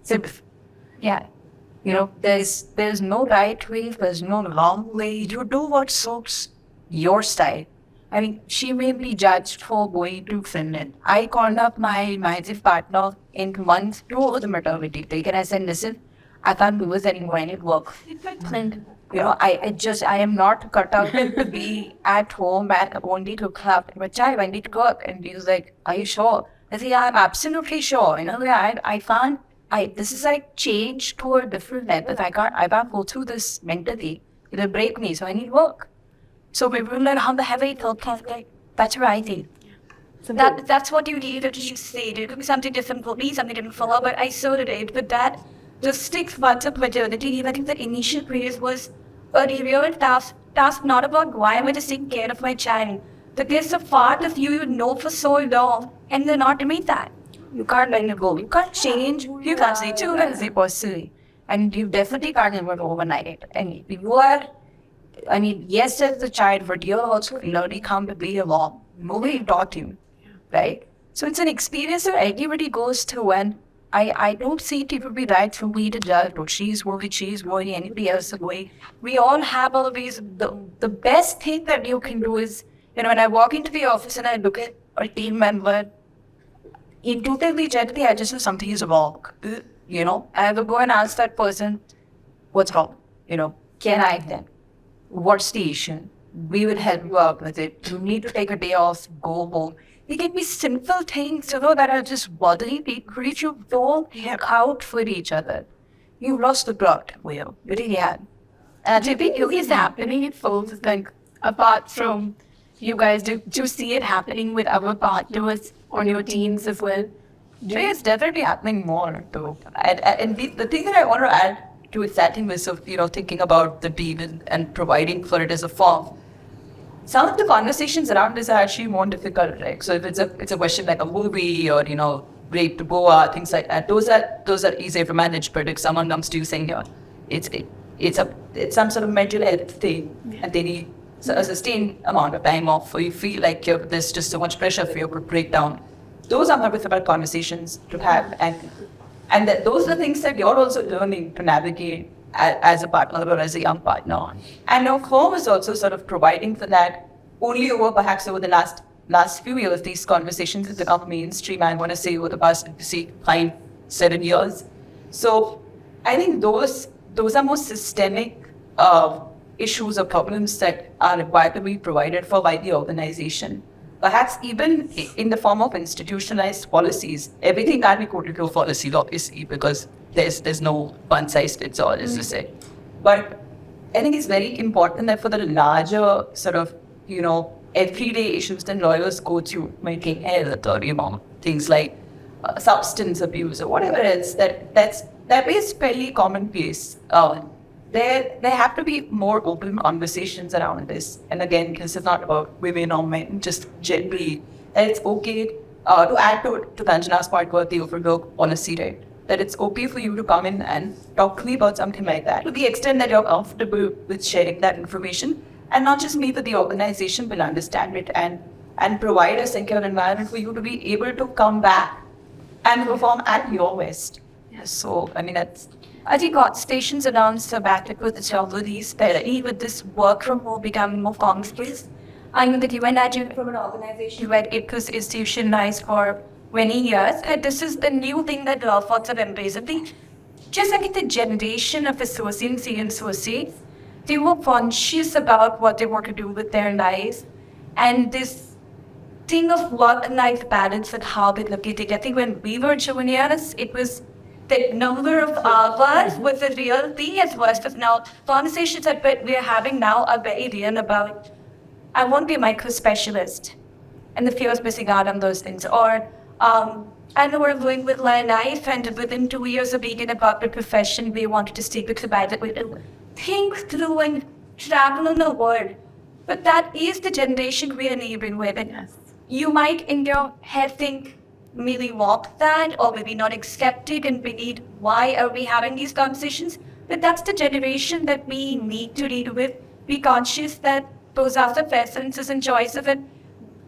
Simple. Yeah. There's no right way, there's no wrong way. You do what suits your style. I mean, she may be judged for going to Finland. I called up my partner in month 2 of the maternity break and I said, listen, I can't do this anymore, I need work. I am not cut out to be at home and only to clap my child. I need to work. And he was like, are you sure? I said, yeah, I'm absolutely sure. I can't, this is like change to a different level. I can't go through this mentally. It'll break me, so I need work. So we will learn how to have a thought like that's right. So that's what you need to say. It could be something different for me, something different for her, but I saw it. But that, the 6 months of maternity, I think the initial period was a real task not about why am I just taking care of my child. But there's a part of you know for so long, and they're not to meet that. You can't let it go. You can't change. You can't say too as a person. And you definitely can't live overnight. And you are, yes, as a child, but you're also learning how to be a mom. Nobody taught you, right? So it's an experience that everybody goes through, and I don't see it would be right for me to judge what she's working, anybody else is going. We all have all of these. The best thing that you can do is, when I walk into the office and I look at a team member, intuitively, gently, I just know something is wrong. I will go and ask that person, what's wrong? Can I then? What's the issue? We will help you out with it. You need to take a day off, go home. It can be simple things, that are just bothering people. You don't look out for each other. You lost the plot, Will. You really had. And I think it is happening in phones, like, apart from you guys, do you see it happening with other partners on your teams as well? It's definitely happening more, though. And the thing that I want to add to it, that thing was of, thinking about the team and providing for it as a form. Some of the conversations around this are actually more difficult, right? So if it's a question like a movie or, great to Goa, things like that, those are easier to manage. But if someone comes to you saying, it's some sort of mental health thing, and they need a sustained amount of time off, or you feel like there's just so much pressure for you to break down. Those are about conversations to have, and those are things that you're also learning to navigate as a partner or as a young partner. And our home is also sort of providing for that. Only perhaps over the last few years, these conversations have become mainstream. I want to say over the past 5-7 years. So I think those are more systemic issues or problems that are required to be provided for by the organization. Perhaps even in the form of institutionalized policies. Everything can't be quoted to policy, obviously, because there's no one size fits all, as you say. But I think it's very important that for the larger sort of, everyday issues that lawyers go through, making health or, things like substance abuse or whatever else, that is fairly commonplace. There have to be more open conversations around this. And again, this is not about women or men, just generally. And it's okay to add to Ranjana's part about the overlook policy, right? That it's okay for you to come in and talk to me about something like that, to the extent that you're comfortable with sharing that information. And not just me, but the organization will understand it and provide a secure environment for you to be able to come back and perform at your best. Yes. So, that's... I think stations around sabbatical with the celebrities, especially with this work from home becoming more commonplace. I know that you and I came from an organization where it was institutionalized for many years, and this is the new thing that law firms have embraced. Just like the generation of associates and associates, they were conscious about what they want to do with their lives, and this thing of work-life balance and how they look at it. I think when we were juniors, it was the number of hours was a real thing as well as now conversations that we're having now are very real about, I want to be a micro-specialist, and the fear of missing out on those things. Or I know we're going with my life, and within 2 years of being in a corporate profession, we wanted to stay with the that we do think through and travel in the world. But that is the generation we are living with. And you might in your head think, maybe want that, or maybe not accept it and believe, why are we having these conversations? But that's the generation that we need to deal with. Be conscious that those are the preferences and choice of it.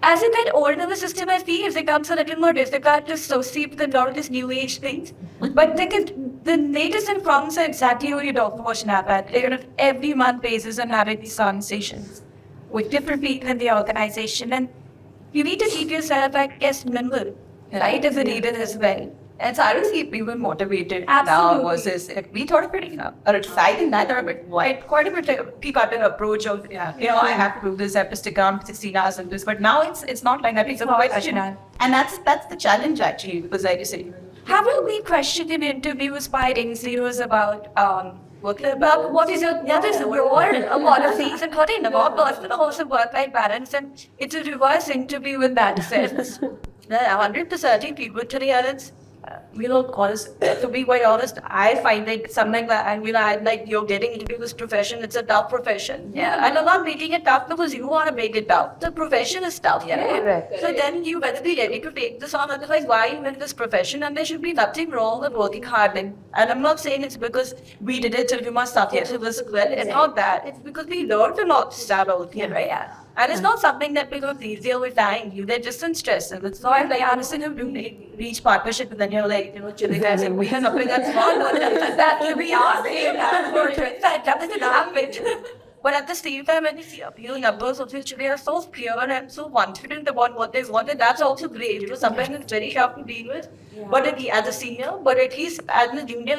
As it get older, the system I feel it becomes a little more difficult to associate with a lot of these new age things. But the latest and problems are exactly what you're talking about. They're on every month basis and having these conversations with different people in the organization. And you need to keep yourself, nimble. Right, as a leader as well. And so I don't see people motivated Absolutely. now versus we thought pretty exciting that or quite a bit peak-up approach of I have to do this, I have to stick around 16 hours and this, but now it's not like that. It's a question. And that's the challenge actually, because like you say, haven't we questioned in interviews by NCOs about what is your role, a lot of things, and what in about personal also work-life balance, and it's a reverse interview in that sense. 100% people today are to be quite honest, I find like something that you're getting into this profession, it's a tough profession. Yeah. And I'm not making it tough because you want to make it tough. The profession is tough. So then you better be ready to take this on, otherwise why are you in this profession? And there should be nothing wrong with working hard. And I'm not saying it's because we did it so you must start here. It's not that. It's because we learned a lot to start out here, right? Yeah. And it's not something that becomes easier with time. They're just in stress. And it's not like honestly you reach partnership and then you're like, chilling there and we have something that's fun. That will be awesome. That doesn't happen. But at the same time, when you see appeal numbers of which they are so pure and so confident about what they want, and that's also great. Sometimes it's very sharp to deal with. But as a senior, but at least as a junior,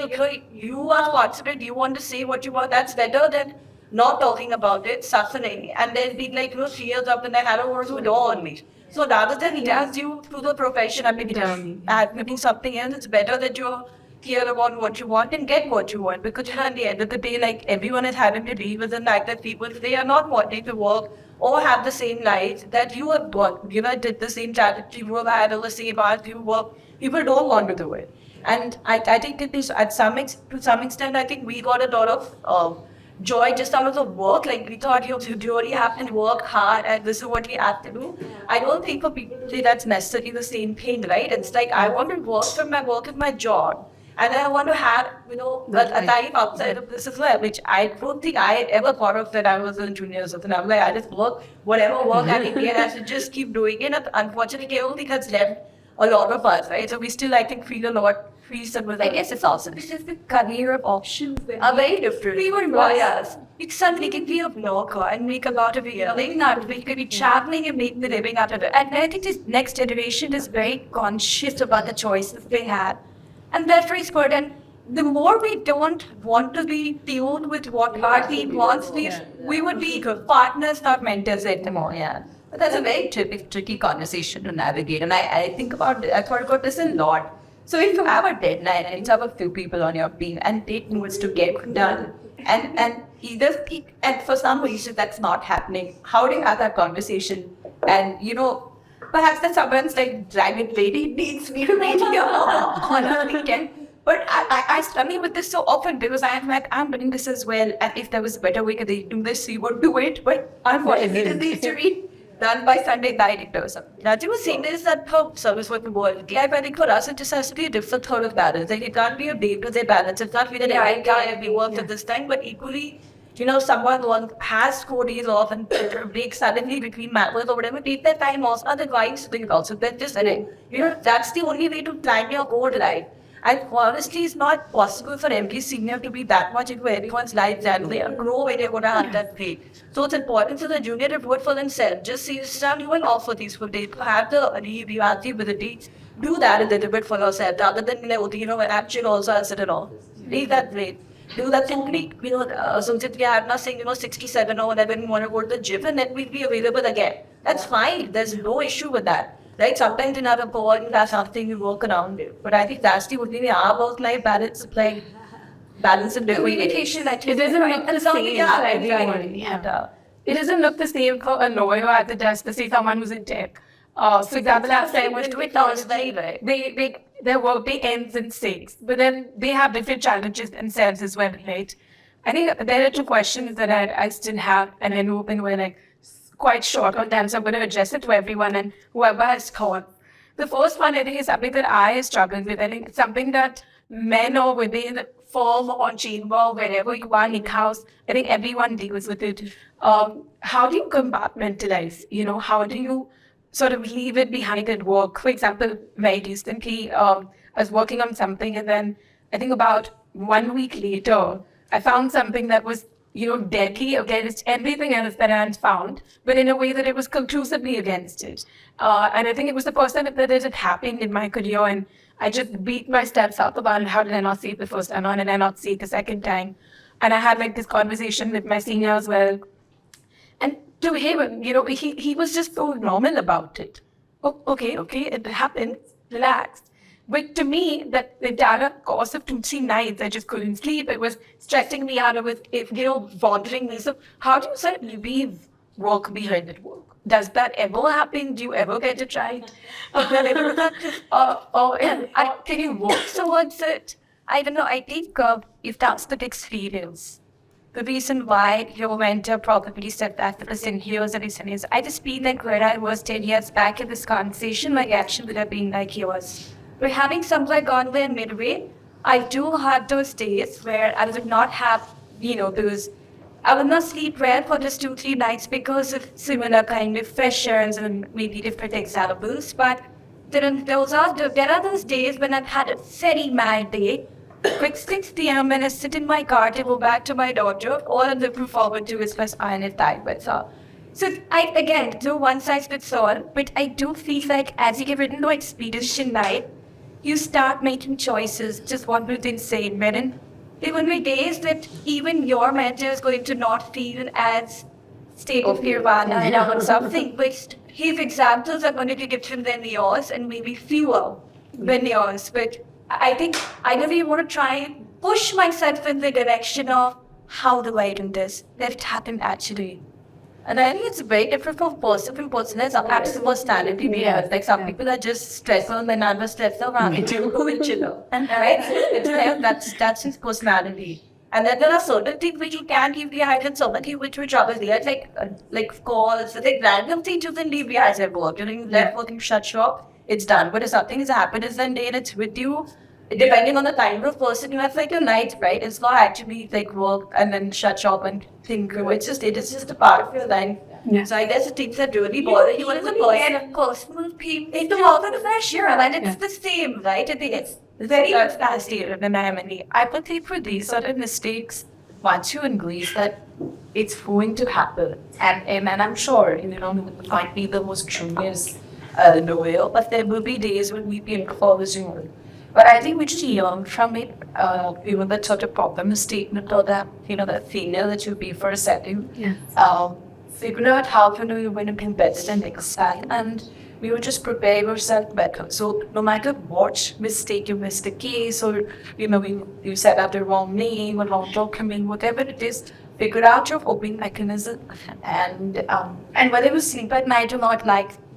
you are confident, you want to say what you want. That's better than not talking about it, suffering, and then being like, 3 years up and then I don't want to do on me. So rather than dance you through the profession, maybe something else, it's better that you're clear about what you want and get what you want. Because at the end of the day, like everyone is having to deal with the fact that people, they are not wanting to work or have the same lives that you have got. Did the same challenge, you have had the same art, you work. People don't want to do it. And I think that this, to some extent, I think we got a lot of joy just out of the work. Like we thought you really have to work hard and this is what we have to do. I don't think for people to say that's necessarily the same thing, right? It's like I want to work with my job, And I want to have, a life outside of this as well, which I don't think I had ever thought of that I was in juniors. And I'm like, I just work, whatever work I can get, I should just keep doing it. And unfortunately, I don't think that's left a lot of us, right? So we still, I think, feel a lot free with I guess it's also because the career options are very different. We were lawyers. It's something can be a blogger and make a lot of living out of it. You could be traveling and make the living out of it. And I think this next generation is very conscious about the choices they have. And that's very good. And the more we don't want to be tuned with what our team wants, we would be partners, not mentors anymore. Yeah. But that's a very tricky conversation to navigate. And I thought about this a lot. So if you have a deadline and you have a few people on your team and they needs to get done, and for some reason that's not happening, how do you have that conversation? And perhaps that someone's like driving lady needs me to meet you on a weekend. But I struggle with this so often because I'm like, I'm doing this as well. And if there was a better way to do this, you would do it. But unfortunately, it needs to be done by Sunday night or something. Now, you were saying this that service work world. Yeah, I think for us, it just has to be a different sort of balance. Like, it can't be a day-to-day balance. It's not really I can't be worked at this time, but equally, someone has 4 days off and breaks suddenly between matters or whatever, take that time off. Otherwise, think also that just, that's the only way to plan your whole life. And honestly, it's not possible for every senior to be that much into everyone's lives and they grow when they're going to have that way. So it's important for the junior to do it for themselves. Just start doing all for these for days. Have the ability, do that a little bit for yourself rather than, actually also as it all. Leave that way. Do that simply, so if we are not saying, 67 or whatever, we want to go to the gym and then we'll be available again. That's fine. There's no issue with that. Right? Sometimes in our call, you have something you work around it. But I think that's the only way our work-life balance, like balance and communication. It doesn't look the same for everyone. Yeah. It doesn't look the same for a lawyer at the desk to see someone who's in tech. For example, last time was their workday ends in 6, but then they have different challenges themselves as well, right? I think there are 2 questions that I still have, and then open were quite short on time, so I'm going to address it to everyone and whoever has called. The first one, I think, is something that I struggle with. I think it's something that men or within firm or chamber, wherever you are in house, I think everyone deals with it. How do you compartmentalize? How do you sort of leave it behind at work? For example, very recently, I was working on something, and then I think about 1 week later, I found something that was deadly against everything else that I had found, but in a way that it was conclusively against it. And I think it was the first time that it had happened in my career, and I just beat my steps out about how did I not see it the first time, how did I not see it the second time? And I had this conversation with my senior as well. And to him, he was just so normal about it. Oh, okay, it happened, relax. But to me, that the entire course of 2-3 nights, I just couldn't sleep. It was stressing me out. It was, bothering me. So how do you sort of leave work behind at work? Does that ever happen? Do you ever get it right? Can you work towards it? I don't know. I think if that's the experience, the reason why your mentor probably said that for the years and reason is, I just feel like where I was 10 years back in this conversation, my action would have been like yours. We're having somewhere gone there midway. I do have those days where I would not have, I would not sleep well for just 2-3 nights because of similar kind of pressures and maybe different examples. But there are those days when I've had a very mad day. Quick 6 p.m. when I sit in my car to go back to my daughter, all I'm looking forward to is my spinal time with her. So I, again, do one size fits all, but I do feel like as you get into experience in life, you start making choices, just one bit insane, wherein there will be days that even your mentor is going to not feel as stable nirvana or something, but his examples are going to be different than yours and maybe fewer than yours. But I think I really want to try and push myself in the direction of how do I do this? Let it happen actually. And I think it's very different from person to person. There's some personality behaviors. Like some people are just stressful and others stressful around it. And right? It's like that's his personality. And then there are certain things which you can leave behind and certain things which will trouble you. Like calls, like random things you can leave behind at work. During left working shut shop, it's done. But if something has happened, it's then it's with you. depending on the kind of person you have, like your night, right? It's not actually like work and then shut shop and think. It's just a part of your life. Yeah. So I guess the things that really bother you as a person, personal thing, it's the work of the fresh year, and it's the same, right? It's very nasty and I would think for these sort of mistakes, once you agree that it's going to happen, and I'm sure, it might be the most genius lawyer, but there will be days when we pay for this human. But I think we just learn from it, that sort of problem statement or that, that failure that you be for a setting. Figure out how to do you want to be best and next time, and we would just prepare yourself better. So no matter what mistake you missed a case, or you set up the wrong name or wrong document, whatever it is, figure out your coping mechanism, and whether you sleep at night or not,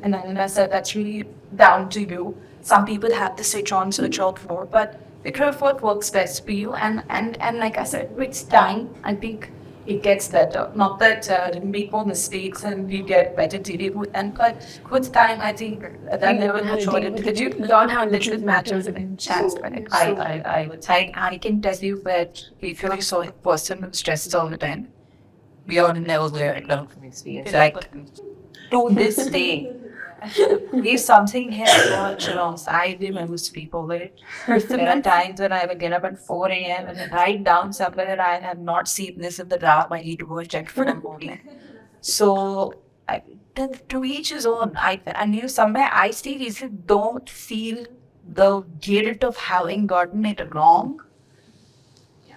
and I said that's really down to you. Some people have the switch on, switch off for, but figure out what works best for you, and like I said, with time, I think it gets better. Not that you make more mistakes and you get better dealing with them, but with time, I think that never matured. Did you learn how little it matters in chance? I can tell you that if you're so a person who stresses all the time, we all never learn from experience. Like, to this day, if something has wrong, I remember people there. There are times when I would get up at 4 a.m. and write down somewhere that I have not seen this in the draft. I need to go check for the morning. So, to each his own. Somewhere I still don't feel the guilt of having gotten it wrong.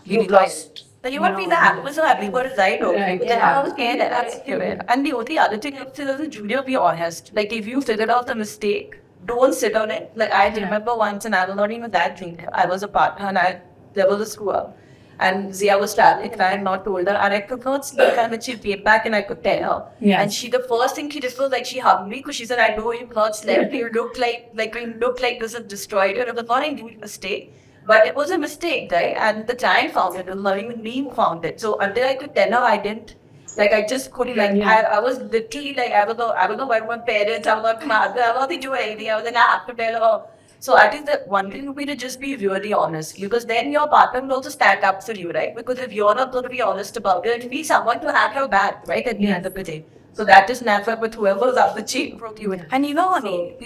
You lost. You would be that. I was so happy for his right. I was scared that I was scared. And the other thing is, as a junior, be honest. Like, if you figured out the mistake, don't sit on it. Like, I remember once, and I was not even that junior. I was a partner, and there was a screw up. And Zia was traveling, and I had not told her. And I could not sleep, and when she came back, and I could tell her. And the first thing she did was, like, she hugged me, because she said, I know you've not slept. You look like this is destroyed. It was not a huge mistake. But it was a mistake, right? And the client found it, and not even me found it. So until I could tell her, I didn't. Like, I just couldn't. I was literally like, I don't know where my parents, I was not mother, I wasn't doing anything. I was like, I have to tell her. So I think that one thing would be to just be really honest, because then your partner will also stand up for you, right? Because if you're not going to be honest about it, it'll be someone to have your back, right? At the end of the day. So that is never with whoever's up the chain from you. And you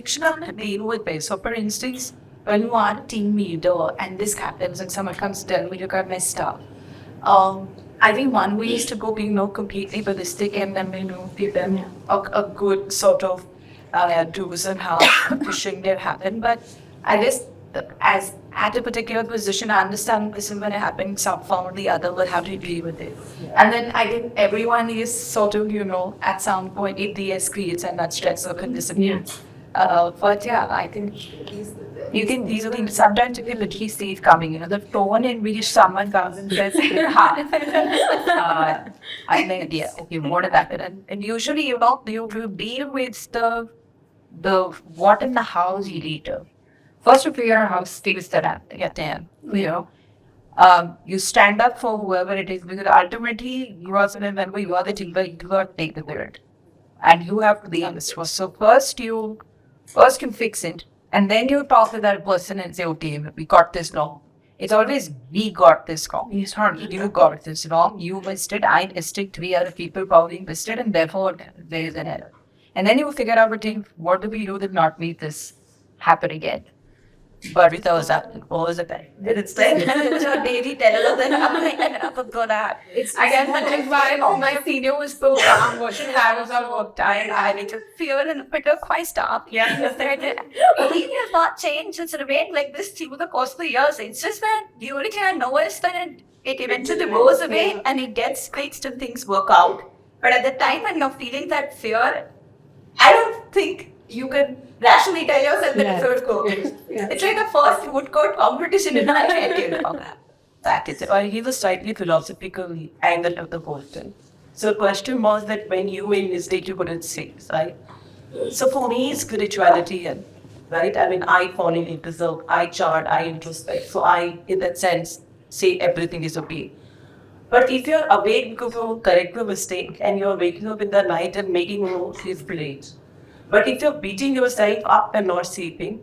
should not deal with this. So for instance, when you are a team leader and this happens and someone comes to tell me you got messed up, I think one way is to go being completely ballistic and then give them a good sort of do's and how pushing their happen. But I guess as at a particular position, I understand this is when it happens, some form or the other will have to deal with it. And then I think everyone is sort of, at some point it de-escalates and that stress can disappear. But yeah, I think you can easily, sometimes you can literally see it coming, the tone in which someone comes and says, I have no idea, okay, what is that? And usually, you deal with the what in the house later. First, you figure out how things that happen, you stand up for whoever it is, because ultimately, you also remember you are the team, but you got to take the word. And you have to be honest. So first you fix it. And then you talk to that person and say, okay, we got this wrong. It's always, we got this wrong. It's not, you got this wrong. You missed it. I missed it. 3 other people probably missed it. And therefore, there is an error. And then you figure out, what do we do that not make this happen again? But it was all the time. It's like, it's your daily terror that I'm good at. I guess that is why my senior was so calm. Watching that was all work time. I need to fear and a bit of my staff. Yeah. He has not changed. It's remained like this through the course of the years. It's just that you only can notice that it eventually goes away and it gets fixed and things work out. But at the time when you're feeling that fear, I don't think you can rationally tell yourself that it's going to go. It's like the first food court competition in our head. That is it. Or he was slightly philosophical angle of the question. So the question was that when you made mistake, you couldn't say, right? So for me, spirituality, right? I mean, I fall into the, I chart, I introspect. So I, in that sense, say everything is okay. But if you're awake to correct your mistake and you're waking up in the night and making more, it's great. But if you're beating yourself up and not sleeping,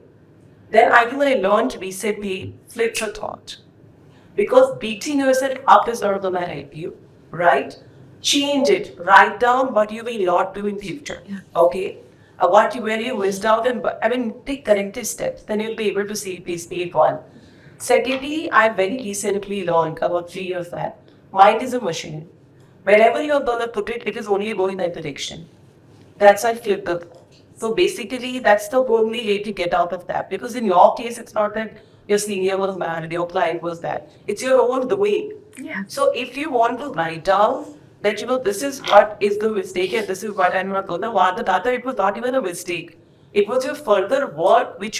Then I think I learned recently, flip the thought. Because beating yourself up is not going to help you, right? Change it. Write down what you will not do in future. Okay? Where you missed out and take corrective steps. Then you'll be able to see speed one. Secondly, I very recently learned about 3 years back. Mind is a machine. Wherever you're going to put it, it is only going that direction. That's I flip the. So basically, that's the only way to get out of that. Because in your case, it's not that your senior was mad, your client was that. It's your own doing. Yeah. So if you want to write down that, this is what is the mistake and this is what I'm not going to want, it was not even a mistake. It was your further work which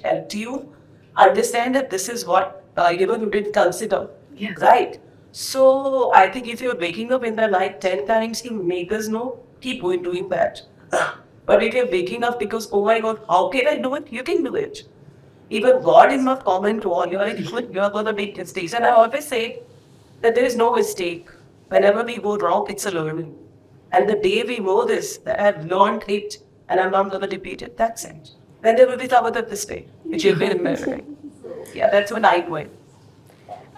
helped you understand that this is what you didn't consider. Yes. Right? So I think if you're waking up in the night 10 times to make us know, keep going doing that. But if you're waking up because, oh my God, how can I do it? You can do it. Even God is not common to all. You're going to make mistakes. And I always say that there is no mistake. Whenever we go wrong, it's a learning. And the day we know this, that I've learned it and I'm not going to repeat it, that's it. Then there will be some other mistake, which you've been remembering. Yeah, that's when I went.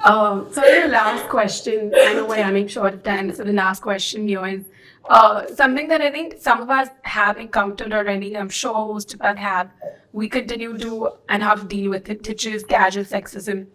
So the last question, I know we're running short of time, so the last question here is something that I think some of us have encountered already, I'm sure most of us have, we continue to and have to deal with it, which is casual sexism.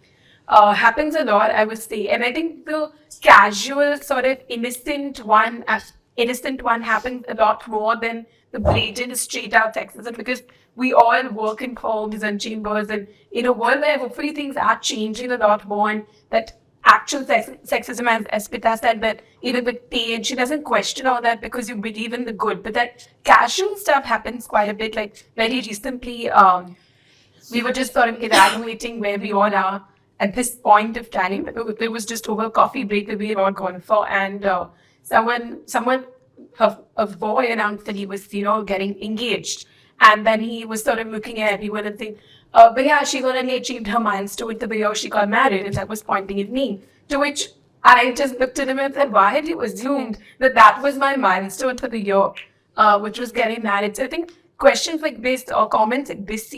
Happens a lot, I would say, and I think the casual sort of innocent one happens a lot more than the blatant straight out sexism, because we all work in homes and chambers and in a world where hopefully things are changing a lot more, and that actual sexism, as Pritha said, that even with Paige, she doesn't question all that because you believe in the good, but that casual stuff happens quite a bit. Like very recently, we were just sort of evaluating where we all are at this point of time. It was just over a coffee break that we had all gone for, and a boy announced that he was, getting engaged. And then he was sort of looking at everyone and saying, but yeah, she already achieved her milestone the year she got married, and that was pointing at me. To which I just looked at him and said, why had you assumed that was my milestone for the year, which was getting married? So I think questions like this or comments like this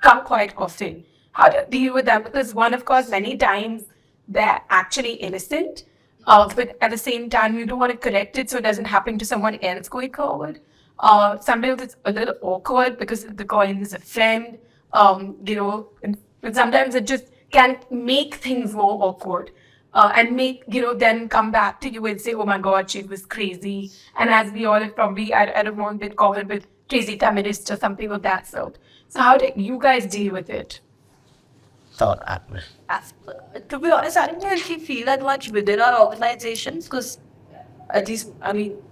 come quite often. How to deal with them? Because one, of course, many times they're actually innocent, but at the same time, you don't want to correct it so it doesn't happen to someone else going forward. Sometimes it's a little awkward because the calling is a friend, but sometimes it just can make things more awkward and make, then come back to you and say, oh my God, she was crazy. And as we all have probably, I don't want to call it with crazy feminist or something of that sort. So how do you guys deal with it? To be honest, I don't really feel that much within our organizations, because at least,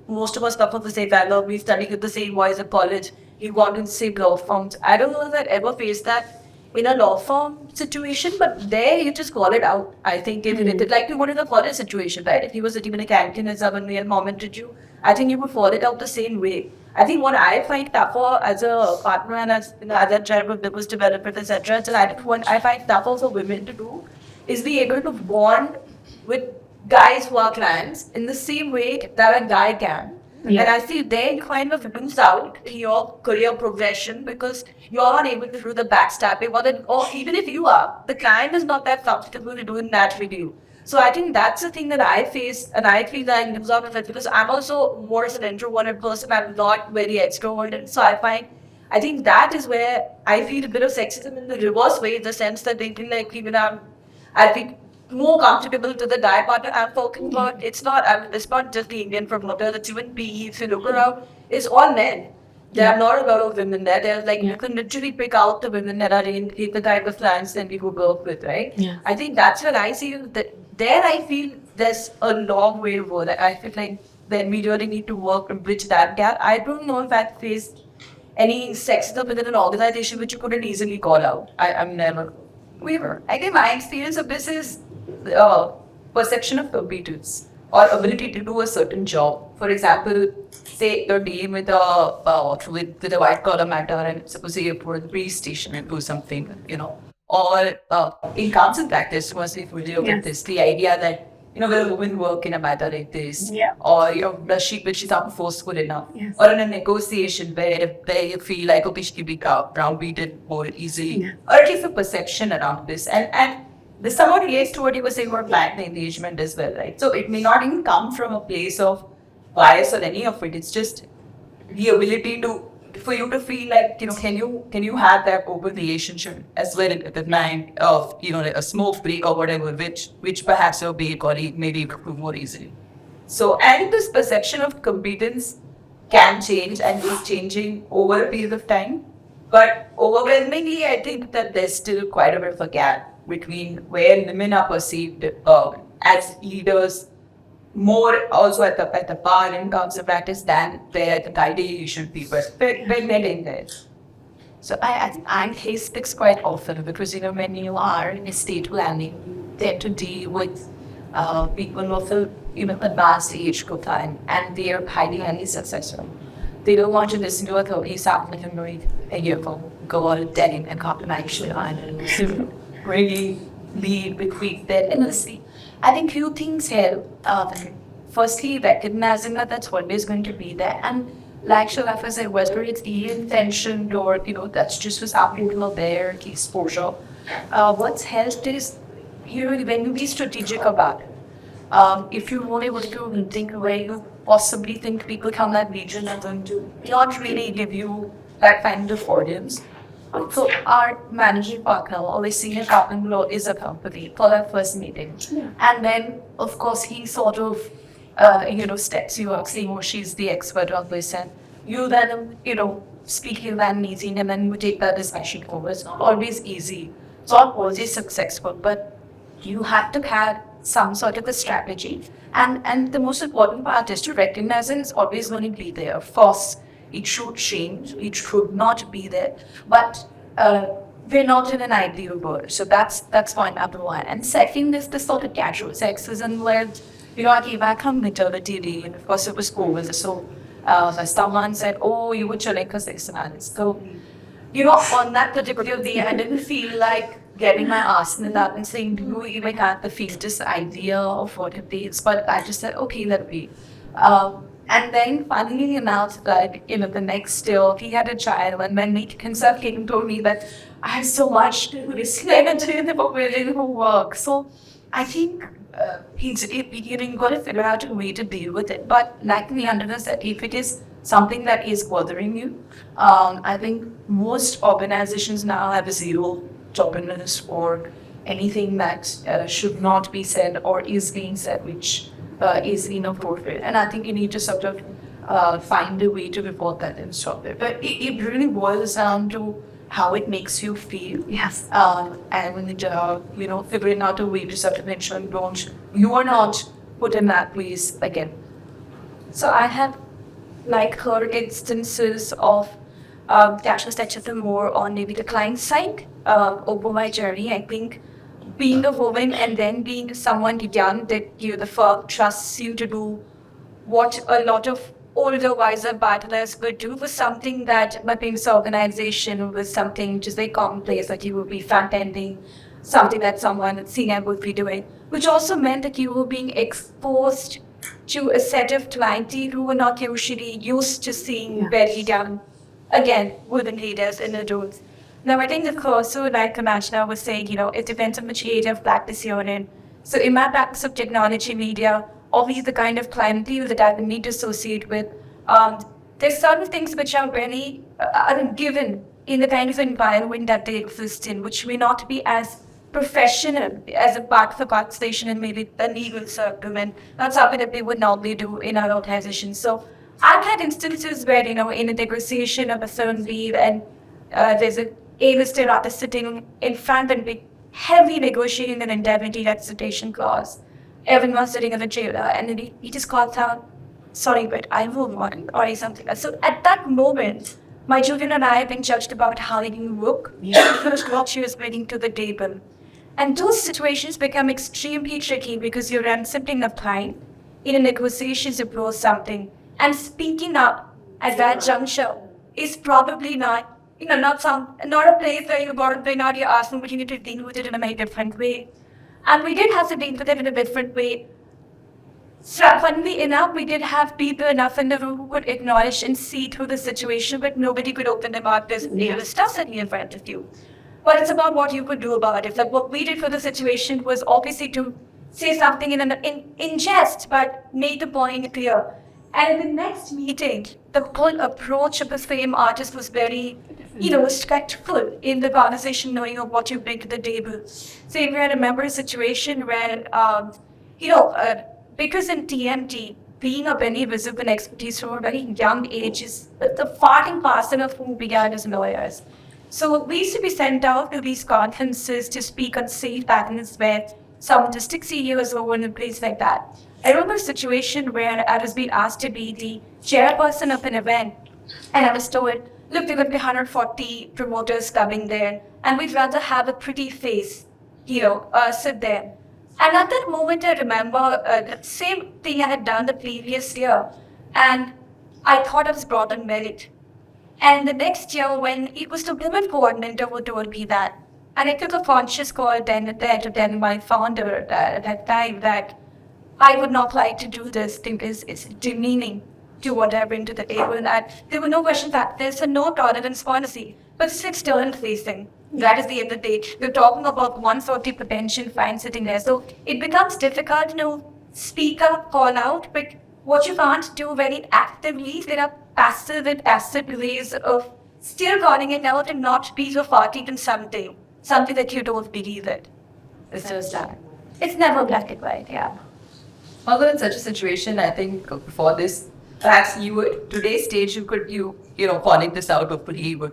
most of us come from the same background, we studied with the same boys at college, we want in the same law firms. I don't know if I've ever faced that in a law firm situation, but there you just call it out. I think like you would in a college situation, right? If you were sitting in a canteen and someone and commented you, I think you would call it out the same way. I think what I find tougher as a partner and as a child of business development, etc., what I find tougher for women to do is be able to bond with guys who are clients in the same way that a guy can. Yeah. And I see they kind of lose out your career progression because you're not able to do the backstabbing, or even if you are, the client is not that comfortable doing that with you. So I think that's the thing that I face, and I feel that I lose out of it because I'm also more of an introverted person. I'm not very extroverted. So I think that is where I feel a bit of sexism in the reverse way, in the sense that they feel like even I think more comfortable to the guy partner I'm talking about. It's not just the Indian promoter, it's even PE. If you look around, it's all men. There are not a lot of women there. There's you can literally pick out the women that are in the type of clients that we would work with, right? Yeah. I think that's what I see. There I feel there's a long way to go. I feel like then we really need to work and bridge that gap. I don't know if I've faced any sexism within an organization which you couldn't easily call out. I'm never. I think my experience of this is perception of competence or ability to do a certain job. For example, say you're dealing with a white collar matter, and suppose you're for the police station and do something, or in counsel practice, once we familiar with this, the idea that will a woman work in a matter like this? Yeah. Or, does she, but she's not forceful enough? Yes. Or in a negotiation where you feel like, okay, she can be browbeaten more easily. Yeah. Or at least a perception around this. And this somewhat relates to what you were saying about planned engagement as well, right? So it may not even come from a place of bias or any of it. It's just the ability for you to feel like, can you have that open relationship as well at the mind of, like a smoke break or whatever, which perhaps your male colleague may be able to do more easily. So, and this perception of competence can change and is changing over a period of time. But overwhelmingly, I think that there's still quite a bit of a gap between where women are perceived as leaders, more also at the bar in counsel practice than where the ideation people men in there. So I face this quite often because, when you are in estate planning, you tend to deal with people of the advanced age group and they are highly successful. They don't want to listen to a 30-something a year ago go out telling and compromise and really lead between their intimacy. I think few things help. Firstly, recognizing that that's always going to be there. And like Shalaka said, whether it's ill-intentioned or, that's just what's happening out there, exposure. What's helped is, when you be strategic about it. If you're not able to do anything where you possibly think people from that region are going to not really give you that kind of audience. So our managing partner or the senior partner is a company for that first meeting. Yeah. And then, of course, he sort of, steps you up, saying, oh, she's the expert on this. And you then, speaking that meeting and then you take that discussion over. It's not always easy. It's not always successful, but you have to have some sort of a strategy. And the most important part is to recognize it's always going to be there. Of course, it should change. It should not be there. But we're not in an ideal world. So that's point number one. And second is the sort of casual sexism where, I came back from maternity leave and of course it was COVID. So someone said, oh, you were chilling for 6 months. So, on that particular day, I didn't feel like getting my ass in that and saying, do you even have the faintest idea of what it is? But I just said, okay, let me. And then finally announced that, the next day, he had a child, and then he himself came and told me that I have so much to explain to him about women who work. So I think he's got to figure out a way to deal with it. But like Nilanjana said, if it is something that is bothering you, I think most organizations now have a zero tolerance or anything that should not be said or is being said, which is inappropriate. And I think you need to sort of find a way to report that and stop it. But it really boils down to how it makes you feel. Yes. And when figuring out a way to sort of ensure you are not put in that place again. So I have heard instances of casual sexism more on maybe the client side over my journey. I think being a woman and then being someone young that the firm trusts you to do what a lot of older, wiser partners would do was something that my previous organization was something just very commonplace that you would be front-ending, something that someone senior would be doing, which also meant that you were being exposed to a set of clientele who were not usually used to seeing very young, again, women leaders and adults. Now, I think, of course, so like Ranjana was saying, it depends on which area of practice you're in. So in my practice of technology media, obviously the kind of clientele that I would need to associate with, there's certain things which are very given in the kind of environment that they exist in, which may not be as professional as a part of the conversation in maybe the legal circle, and that's something that they would normally do in our organization. So I've had instances where, in a negotiation of a certain leave and there's a A-listed artist sitting in front and be heavily negotiating an indemnity representation clause. Everyone's sitting in the chair and then he just calls out, sorry, but I will want or something. So at that moment, my children and I have been judged about how you look, what she was bringing to the table. And those situations become extremely tricky because you're simply applying in a negotiation to propose something. And speaking up at that juncture is probably not a place where you're going to bring out your arsenal, but you need to deal with it in a very different way. And we did have to deal with it in a different way. funnily enough, we did have people enough in the room who could acknowledge and see through the situation, but nobody could open them up. There's real stuff sitting in front of you. But it's about what you could do about it. Like what we did for the situation was obviously to say something in jest, but make the point clear. And in the next meeting, the whole approach of the same artist was very, respectful in the conversation, knowing of what you bring to the table. So if I remember a situation where, because in TMT, being a very visible expertise from a very young age is the part and parcel of who began as lawyers. So we used to be sent out to these conferences to speak on safe patterns where some district CEOs were in a place like that. I remember a situation where I was being asked to be the chairperson of an event, and I was told, look, there will be 140 promoters coming there, and we'd rather have a pretty face, sit there. And at that moment, I remember the same thing I had done the previous year, and I thought I was brought on merit. And the next year, when it was the women coordinator who told me that, and I took a conscious call then and there to tell my founder at that time that I would not like to do this because it's demeaning to what I bring to the table. And there were no questions that there's a no tolerance policy, but it's external facing. That is the end of the day. We're talking about 140 potential fines sitting there. So it becomes difficult to speak up, call out, but what you can't do very actively, there are passive and acid ways of still calling it out and not be so party in something that you don't believe in. It's just that. It's never black and white, yeah. Although in such a situation, I think before this, perhaps you would, today's stage, calling this out hopefully would,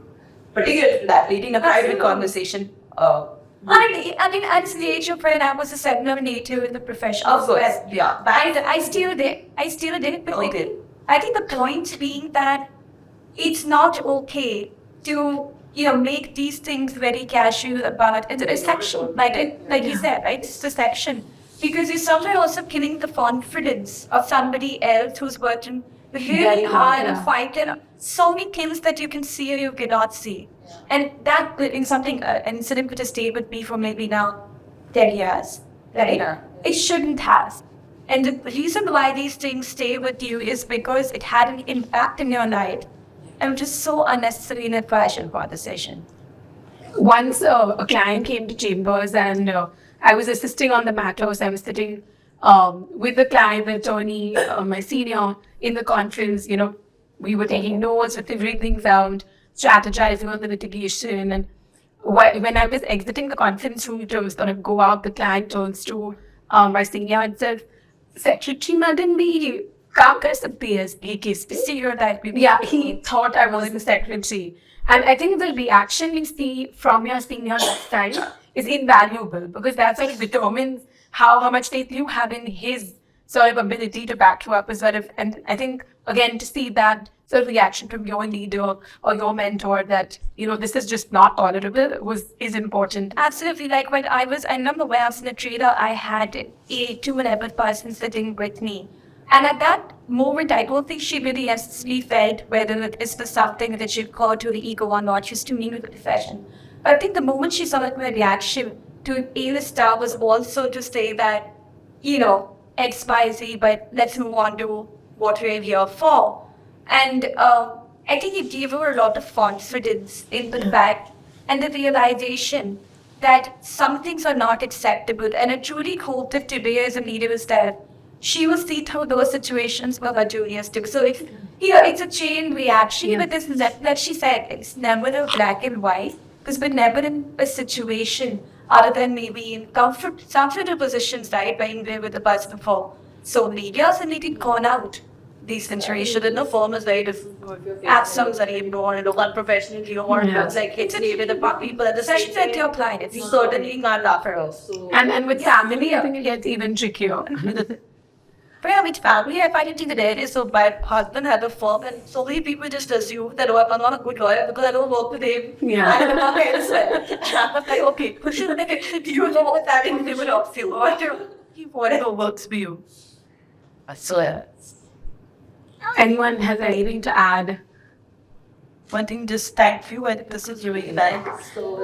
particularly that, leading a private conversation. I mean, at the age of when I was a seminar native in the profession. Of course, yeah. But I still did. But I think the point being that it's not okay to, make these things very casual about it. It's action, like you said, right? It's just action. Because you're somewhere also killing the confidence of somebody else who's working really hard and fighting so many things that you can see or you cannot see. And that in something, an incident could have stayed with me for maybe now 10 years, right? Yeah. It shouldn't have. And the reason why these things stay with you is because it had an impact in your life and which is so unnecessary in a fashion conversation. Once a client came to Chambers and I was assisting on the matters. I was sitting with the client, the attorney, my senior in the conference. We were taking notes with everything found, strategizing on the litigation. And when I was exiting the conference room to sort of go out, the client turns to my senior and says, Secretary Madam, we काम कर सकती है ये case पे stereotype. Yeah, he thought I was the secretary. And I think the reaction you see from your senior that time is invaluable because that's what determines how much faith you have in his sort of ability to back you up as well. And I think, again, to see that sort of reaction from your leader or your mentor that, this is just not tolerable is important. Absolutely. Like when I remember when I was in a trader, I had two level person sitting with me. And at that moment, I don't think she really necessarily felt whether it is the something that she'd call to the ego or not. She's too mean with the profession. But I think the moment she saw that my reaction to A-lister was also to say that, X, Y, Z, but let's move on to what we're here for. And I think it gave her a lot of confidence in the fact and the realization that some things are not acceptable. And I truly hope that today as a leader is that she will see through those situations with her juniors too. So it's a chain reaction, but this is that she said, it's never a black and white, because we're never in a situation other than maybe in comfortable positions, right, being there with the person before. So leaders and leading gone out these situations, and the firm is very different. Actions are ignored, and unprofessional humor, it's like it's with the people at the same time. Your client, it's certainly not that for us. And with family, I think it gets even trickier. But with family, I find it in the day. So my husband had a firm, and so many people just assume that I'm not a good lawyer because I don't work with him. Yeah. I don't know how to say. I'm like, okay, you know what that is? They would not feel whatever works for you. I swear. Anyone has anything to add? One thing, just thank you, and this is really nice.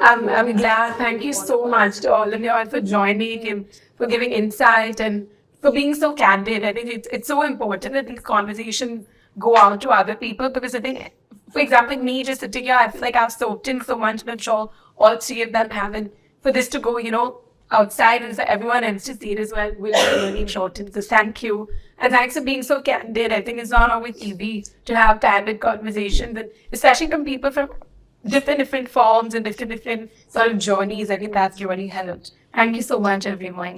I'm glad. Thank you so much to all of you all for joining and for giving insight and for being so candid. I think it's so important that these conversations go out to other people, because I think, for example, me just sitting here, I feel like I've soaked in so much, and I'm sure all three of them haven't. For this to go, outside and for everyone else to see it as well will be really important. So thank you. And thanks for being so candid. I think it's not always easy to have candid conversations, and especially from people from different forms and different sort of journeys. I think that's really helped. Thank you so much, everyone.